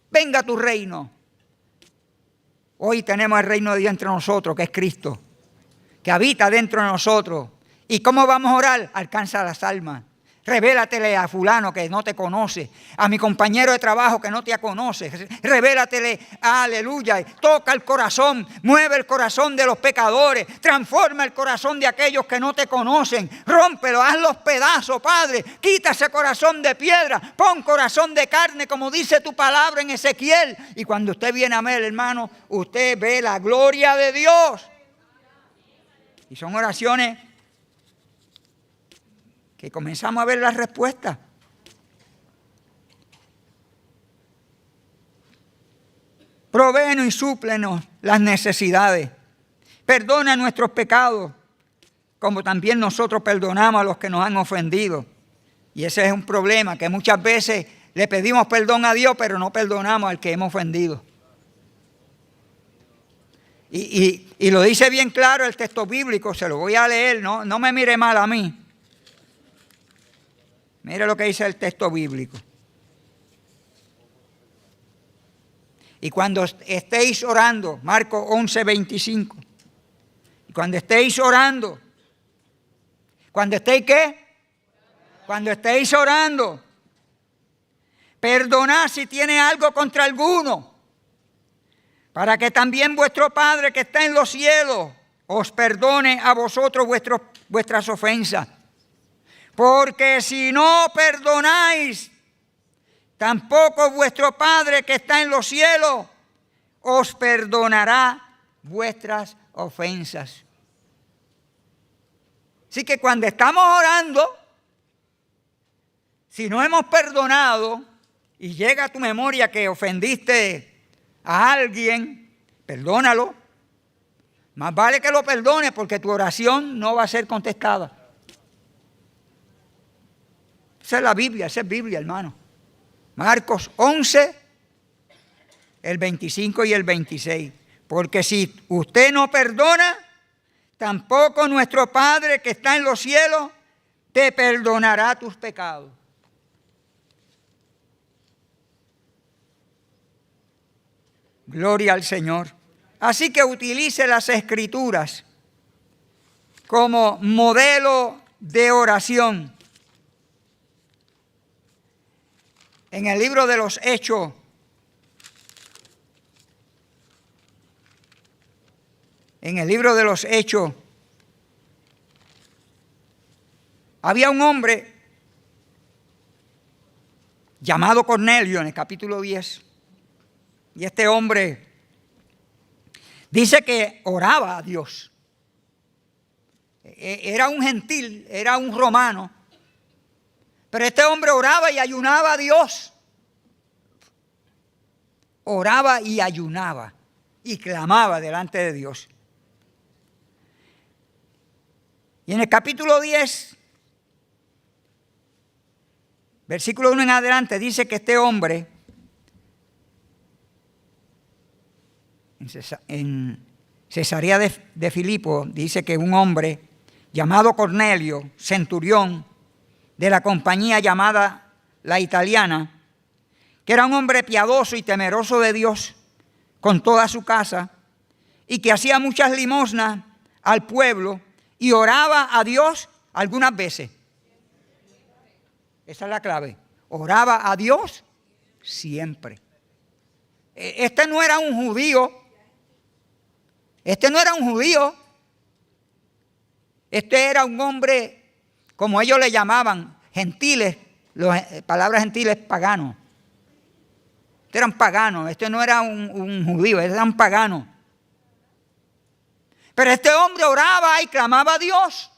Venga tu reino. Hoy tenemos el reino de Dios entre nosotros, que es Cristo, que habita dentro de nosotros. ¿Y cómo vamos a orar? Alcanza las almas. Revélatele a fulano que no te conoce, a mi compañero de trabajo que no te conoce. Revélatele, aleluya. Toca el corazón, mueve el corazón de los pecadores, transforma el corazón de aquellos que no te conocen. Rómpelo, haz los pedazos, Padre. Quita ese corazón de piedra, pon corazón de carne, como dice tu palabra en Ezequiel. Y cuando usted viene a ver, hermano, usted ve la gloria de Dios. Y son oraciones que comenzamos a ver las respuestas. Provéenos y súplenos las necesidades. Perdona nuestros pecados, como también nosotros perdonamos a los que nos han ofendido. Y ese es un problema, que muchas veces le pedimos perdón a Dios, pero no perdonamos al que hemos ofendido. Y lo dice bien claro el texto bíblico, se lo voy a leer, no me mire mal a mí. Mire lo que dice el texto bíblico. Y cuando estéis orando, Marcos 11:25. Y cuando estéis orando, ¿cuando estéis qué? Cuando estéis orando, perdonad si tiene algo contra alguno, para que también vuestro Padre que está en los cielos os perdone a vosotros vuestras ofensas. Porque si no perdonáis, tampoco vuestro Padre que está en los cielos os perdonará vuestras ofensas. Así que cuando estamos orando, si no hemos perdonado y llega a tu memoria que ofendiste a alguien, perdónalo. Más vale que lo perdones, porque tu oración no va a ser contestada. Esa es la Biblia, esa es Biblia, hermano. Marcos 11, el 25 y el 26. Porque si usted no perdona, tampoco nuestro Padre que está en los cielos te perdonará tus pecados. Gloria al Señor. Así que utilice las Escrituras como modelo de oración. En el libro de los Hechos, había un hombre llamado Cornelio en el capítulo 10. Y este hombre dice que oraba a Dios. Era un gentil, era un romano. Pero este hombre oraba y ayunaba a Dios. Oraba y ayunaba y clamaba delante de Dios. Y en el capítulo 10, versículo 1 en adelante, dice que este hombre, en Cesarea de Filipo, dice que un hombre llamado Cornelio, centurión, de la compañía llamada la Italiana, que era un hombre piadoso y temeroso de Dios con toda su casa, y que hacía muchas limosnas al pueblo y oraba a Dios algunas veces. Esa es la clave. Oraba a Dios siempre. Este no era un judío. Este era un hombre, como ellos le llamaban, gentiles, palabras gentiles paganos. Este era un pagano, este no era un judío, este era un pagano. Pero este hombre oraba y clamaba a Dios.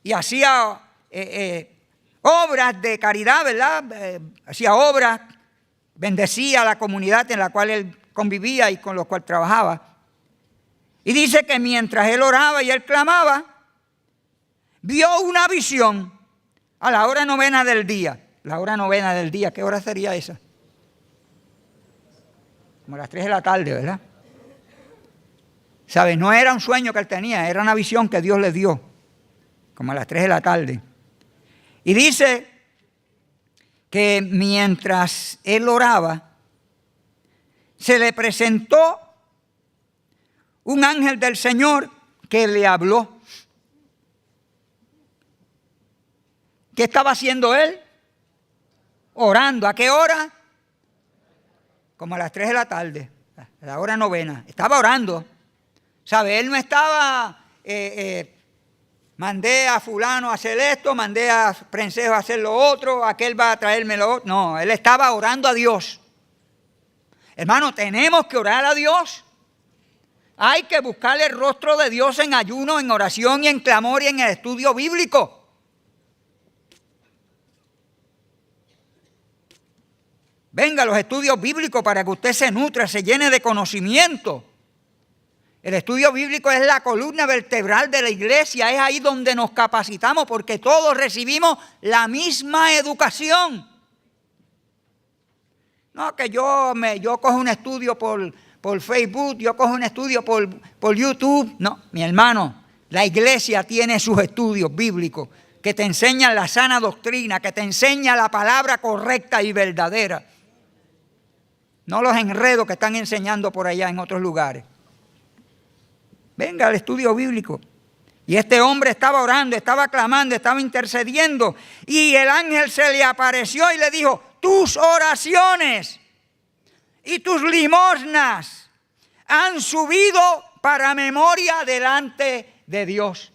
Y hacía obras de caridad, ¿verdad? Hacía obras, bendecía a la comunidad en la cual él convivía y con la cual trabajaba. Y dice que mientras él oraba y él clamaba, vio una visión a la hora novena del día. La hora novena del día, ¿qué hora sería esa? Como las 3 de la tarde, ¿verdad? ¿Sabes? No era un sueño que él tenía, era una visión que Dios le dio, como a las 3 de la tarde. Y dice que mientras él oraba, se le presentó un ángel del Señor que le habló. ¿Qué estaba haciendo él? Orando. ¿A qué hora? Como a las 3 de la tarde, a la hora novena. Estaba orando. ¿Sabe? Él no estaba, mandé a fulano a hacer esto, mandé a Prensejo a hacer lo otro, aquel va a traerme lo otro. No, él estaba orando a Dios. Hermano, tenemos que orar a Dios. Hay que buscar el rostro de Dios en ayuno, en oración y en clamor y en el estudio bíblico. Venga, los estudios bíblicos para que usted se nutra, se llene de conocimiento. El estudio bíblico es la columna vertebral de la iglesia, es ahí donde nos capacitamos porque todos recibimos la misma educación. No, que yo cojo un estudio por Facebook, yo cojo un estudio por YouTube. No, mi hermano, la iglesia tiene sus estudios bíblicos que te enseñan la sana doctrina, que te enseñan la palabra correcta y verdadera. No los enredos que están enseñando por allá en otros lugares. Venga al estudio bíblico. Y este hombre estaba orando, estaba clamando, estaba intercediendo. Y el ángel se le apareció y le dijo: tus oraciones y tus limosnas han subido para memoria delante de Dios.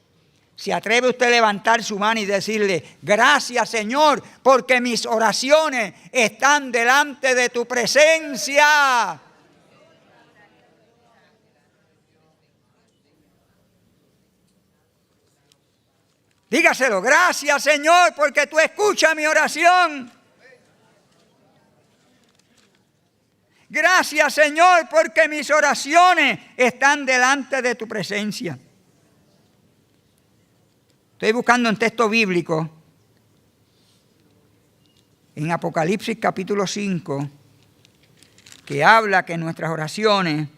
¿Se atreve usted a levantar su mano y decirle: gracias, Señor, porque mis oraciones están delante de tu presencia? Dígaselo: gracias, Señor, porque tú escuchas mi oración. Gracias, Señor, porque mis oraciones están delante de tu presencia. Estoy buscando un texto bíblico en Apocalipsis capítulo 5 que habla que nuestras oraciones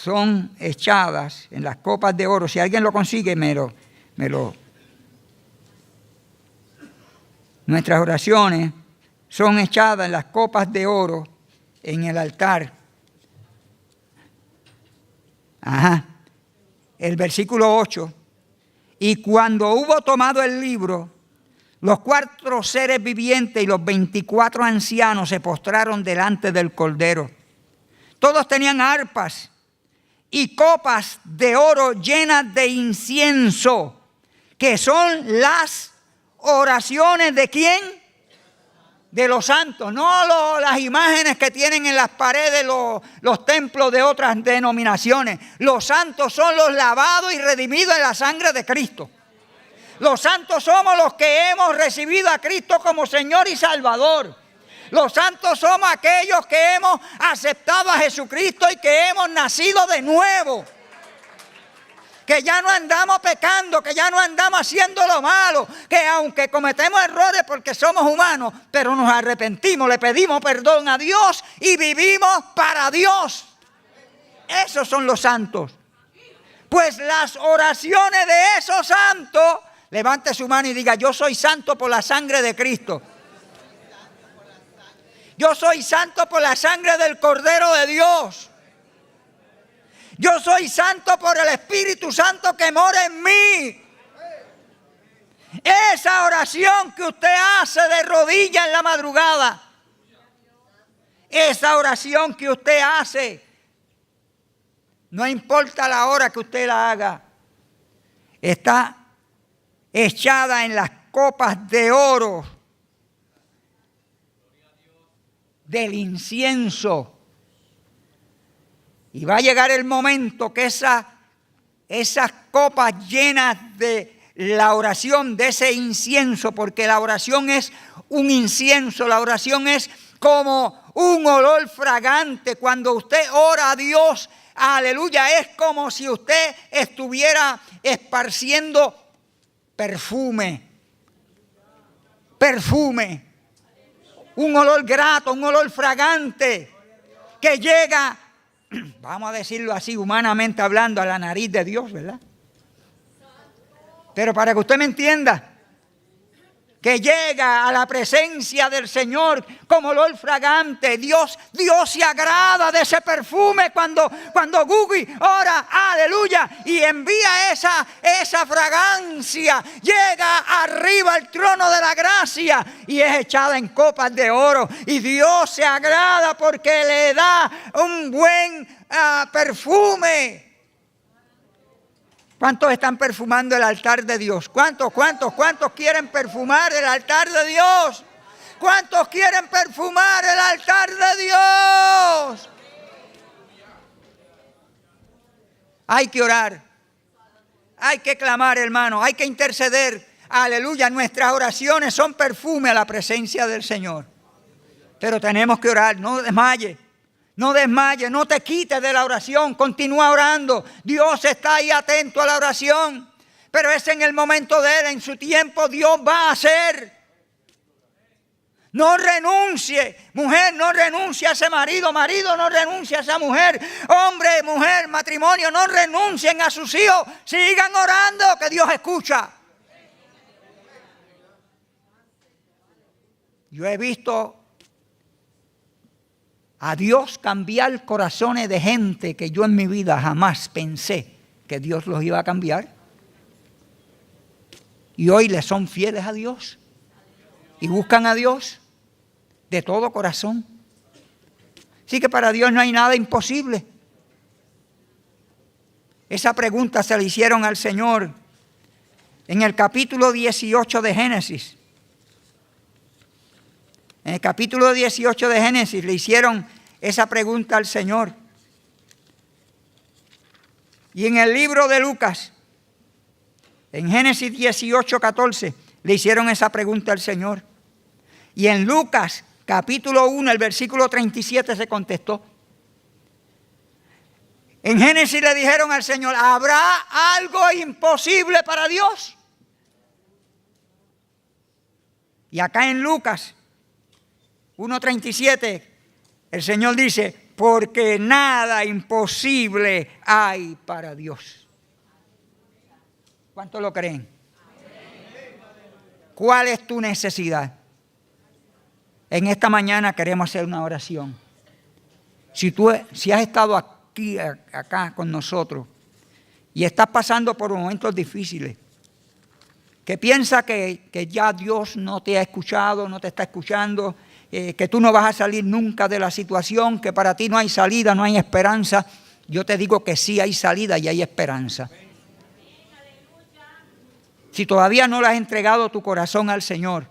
son echadas en las copas de oro. Si alguien lo consigue, Nuestras oraciones son echadas en las copas de oro en el altar. El versículo 8. Y cuando hubo tomado el libro, los 4 seres vivientes y los 24 ancianos se postraron delante del Cordero. Todos tenían arpas y copas de oro llenas de incienso, que son las oraciones ¿de quién? De los santos, no las imágenes que tienen en las paredes los templos de otras denominaciones. Los santos son los lavados y redimidos en la sangre de Cristo. Los santos somos los que hemos recibido a Cristo como Señor y Salvador. Los santos somos aquellos que hemos aceptado a Jesucristo y que hemos nacido de nuevo. Que ya no andamos pecando, que ya no andamos haciendo lo malo, que aunque cometemos errores porque somos humanos, pero nos arrepentimos, le pedimos perdón a Dios y vivimos para Dios. Esos son los santos. Pues las oraciones de esos santos, levante su mano y diga: yo soy santo por la sangre de Cristo. Yo soy santo por la sangre del Cordero de Dios. Yo soy santo por el Espíritu Santo que mora en mí. Esa oración que usted hace de rodillas en la madrugada, esa oración que usted hace, no importa la hora que usted la haga, está echada en las copas de oro del incienso. Y va a llegar el momento que esas copas llenas de la oración, de ese incienso, porque la oración es un incienso, la oración es como un olor fragante. Cuando usted ora a Dios, aleluya, es como si usted estuviera esparciendo perfume, un olor grato, un olor fragante que llega, vamos a decirlo así, humanamente hablando, a la nariz de Dios, ¿verdad? Pero para que usted me entienda, que llega a la presencia del Señor como olor fragante. Dios se agrada de ese perfume cuando Gugi ora, aleluya, y envía esa fragancia. Llega arriba al trono de la gracia y es echada en copas de oro. Y Dios se agrada porque le da un buen perfume. ¿Cuántos están perfumando el altar de Dios? ¿Cuántos quieren perfumar el altar de Dios? ¿Cuántos quieren perfumar el altar de Dios? Hay que orar, hay que clamar, hermano, hay que interceder. Aleluya, nuestras oraciones son perfume a la presencia del Señor. Pero tenemos que orar, no desmayes. No desmayes, no te quites de la oración, continúa orando. Dios está ahí atento a la oración, pero es en el momento de Él, en su tiempo Dios va a hacer. No renuncie, mujer, no renuncie a ese marido, marido, no renuncie a esa mujer, hombre, mujer, matrimonio, no renuncien a sus hijos, sigan orando que Dios escucha. Yo he visto a Dios cambiar corazones de gente que yo en mi vida jamás pensé que Dios los iba a cambiar. Y hoy le son fieles a Dios y buscan a Dios de todo corazón. Así que para Dios no hay nada imposible. Esa pregunta se le hicieron al Señor en el capítulo 18 de Génesis. En el capítulo 18 de Génesis le hicieron esa pregunta al Señor. Y en el libro de Lucas, en Génesis 18:14, le hicieron esa pregunta al Señor. Y en Lucas, capítulo 1, el versículo 37 se contestó. En Génesis le dijeron al Señor, ¿habrá algo imposible para Dios? Y acá en Lucas 1:37, el Señor dice, porque nada imposible hay para Dios. ¿Cuántos lo creen? ¿Cuál es tu necesidad? En esta mañana queremos hacer una oración. Si has estado aquí, acá con nosotros y estás pasando por momentos difíciles, que piensa que ya Dios no te ha escuchado, no te está escuchando, que tú no vas a salir nunca de la situación, que para ti no hay salida, no hay esperanza. Yo te digo que sí hay salida y hay esperanza. Si todavía no le has entregado tu corazón al Señor,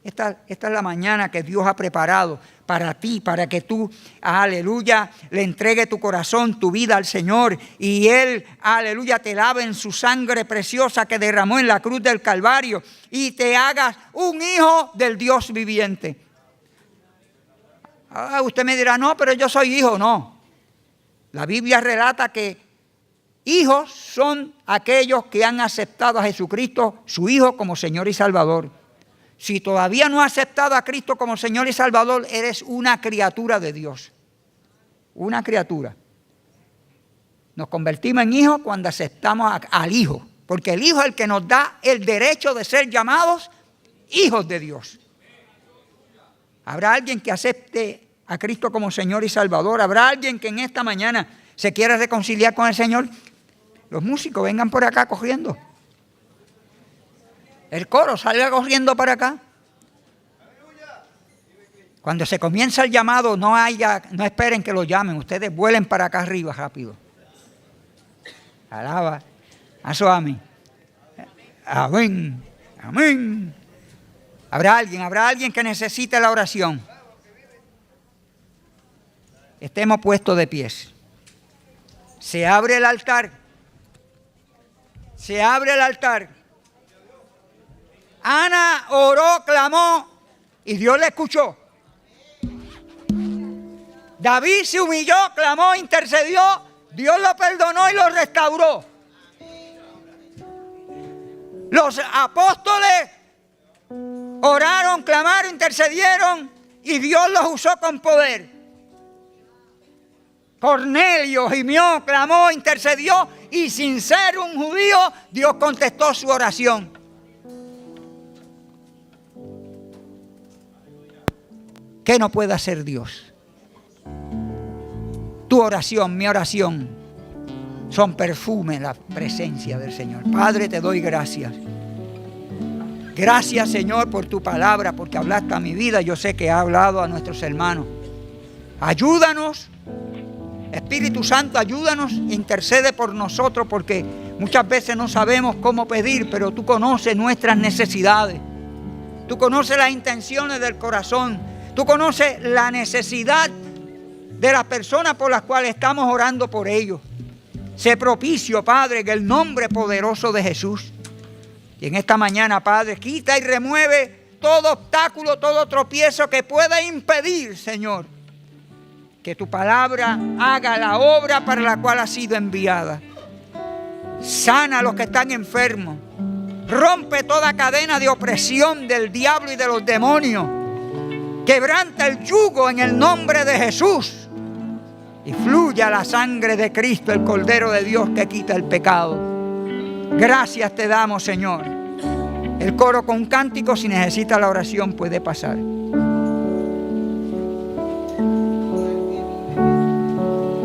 esta es la mañana que Dios ha preparado para ti, para que tú, aleluya, le entregue tu corazón, tu vida al Señor y Él, aleluya, te lave en su sangre preciosa que derramó en la cruz del Calvario y te hagas un hijo del Dios viviente. Usted me dirá, no, pero yo soy hijo. No. La Biblia relata que hijos son aquellos que han aceptado a Jesucristo, su Hijo, como Señor y Salvador. Si todavía no has aceptado a Cristo como Señor y Salvador, eres una criatura de Dios. Una criatura. Nos convertimos en hijos cuando aceptamos al Hijo, porque el Hijo es el que nos da el derecho de ser llamados hijos de Dios. ¿Habrá alguien que acepte a Cristo como Señor y Salvador? ¿Habrá alguien que en esta mañana se quiera reconciliar con el Señor? Los músicos vengan por acá corriendo. El coro salga corriendo para acá. Cuando se comienza el llamado, no esperen que lo llamen. Ustedes vuelen para acá arriba rápido. Alaba a su amén. Amén. Amén. Habrá alguien que necesite la oración. Estemos puestos de pies. Se abre el altar. Se abre el altar. Ana oró, clamó y Dios le escuchó. David se humilló, clamó, intercedió. Dios lo perdonó y lo restauró. Los apóstoles oraron, clamaron, intercedieron y Dios los usó con poder. Cornelio gimió, clamó, intercedió y sin ser un judío, Dios contestó su oración. ¿Qué no puede hacer Dios? Tu oración, mi oración, son perfume en la presencia del Señor. Padre, te doy gracias. Gracias, Señor, por tu palabra, porque hablaste a mi vida. Yo sé que ha hablado a nuestros hermanos. Ayúdanos, Espíritu Santo, ayúdanos, intercede por nosotros, porque muchas veces no sabemos cómo pedir, pero tú conoces nuestras necesidades. Tú conoces las intenciones del corazón. Tú conoces la necesidad de las personas por las cuales estamos orando por ellos. Sé propicio, Padre, en el nombre poderoso de Jesús. Y en esta mañana, Padre, quita y remueve todo obstáculo, todo tropiezo que pueda impedir, Señor, que tu palabra haga la obra para la cual ha sido enviada. Sana a los que están enfermos. Rompe toda cadena de opresión del diablo y de los demonios. Quebranta el yugo en el nombre de Jesús. Y fluya la sangre de Cristo, el Cordero de Dios que quita el pecado. Gracias te damos, Señor. El coro con cántico, si necesita la oración, puede pasar.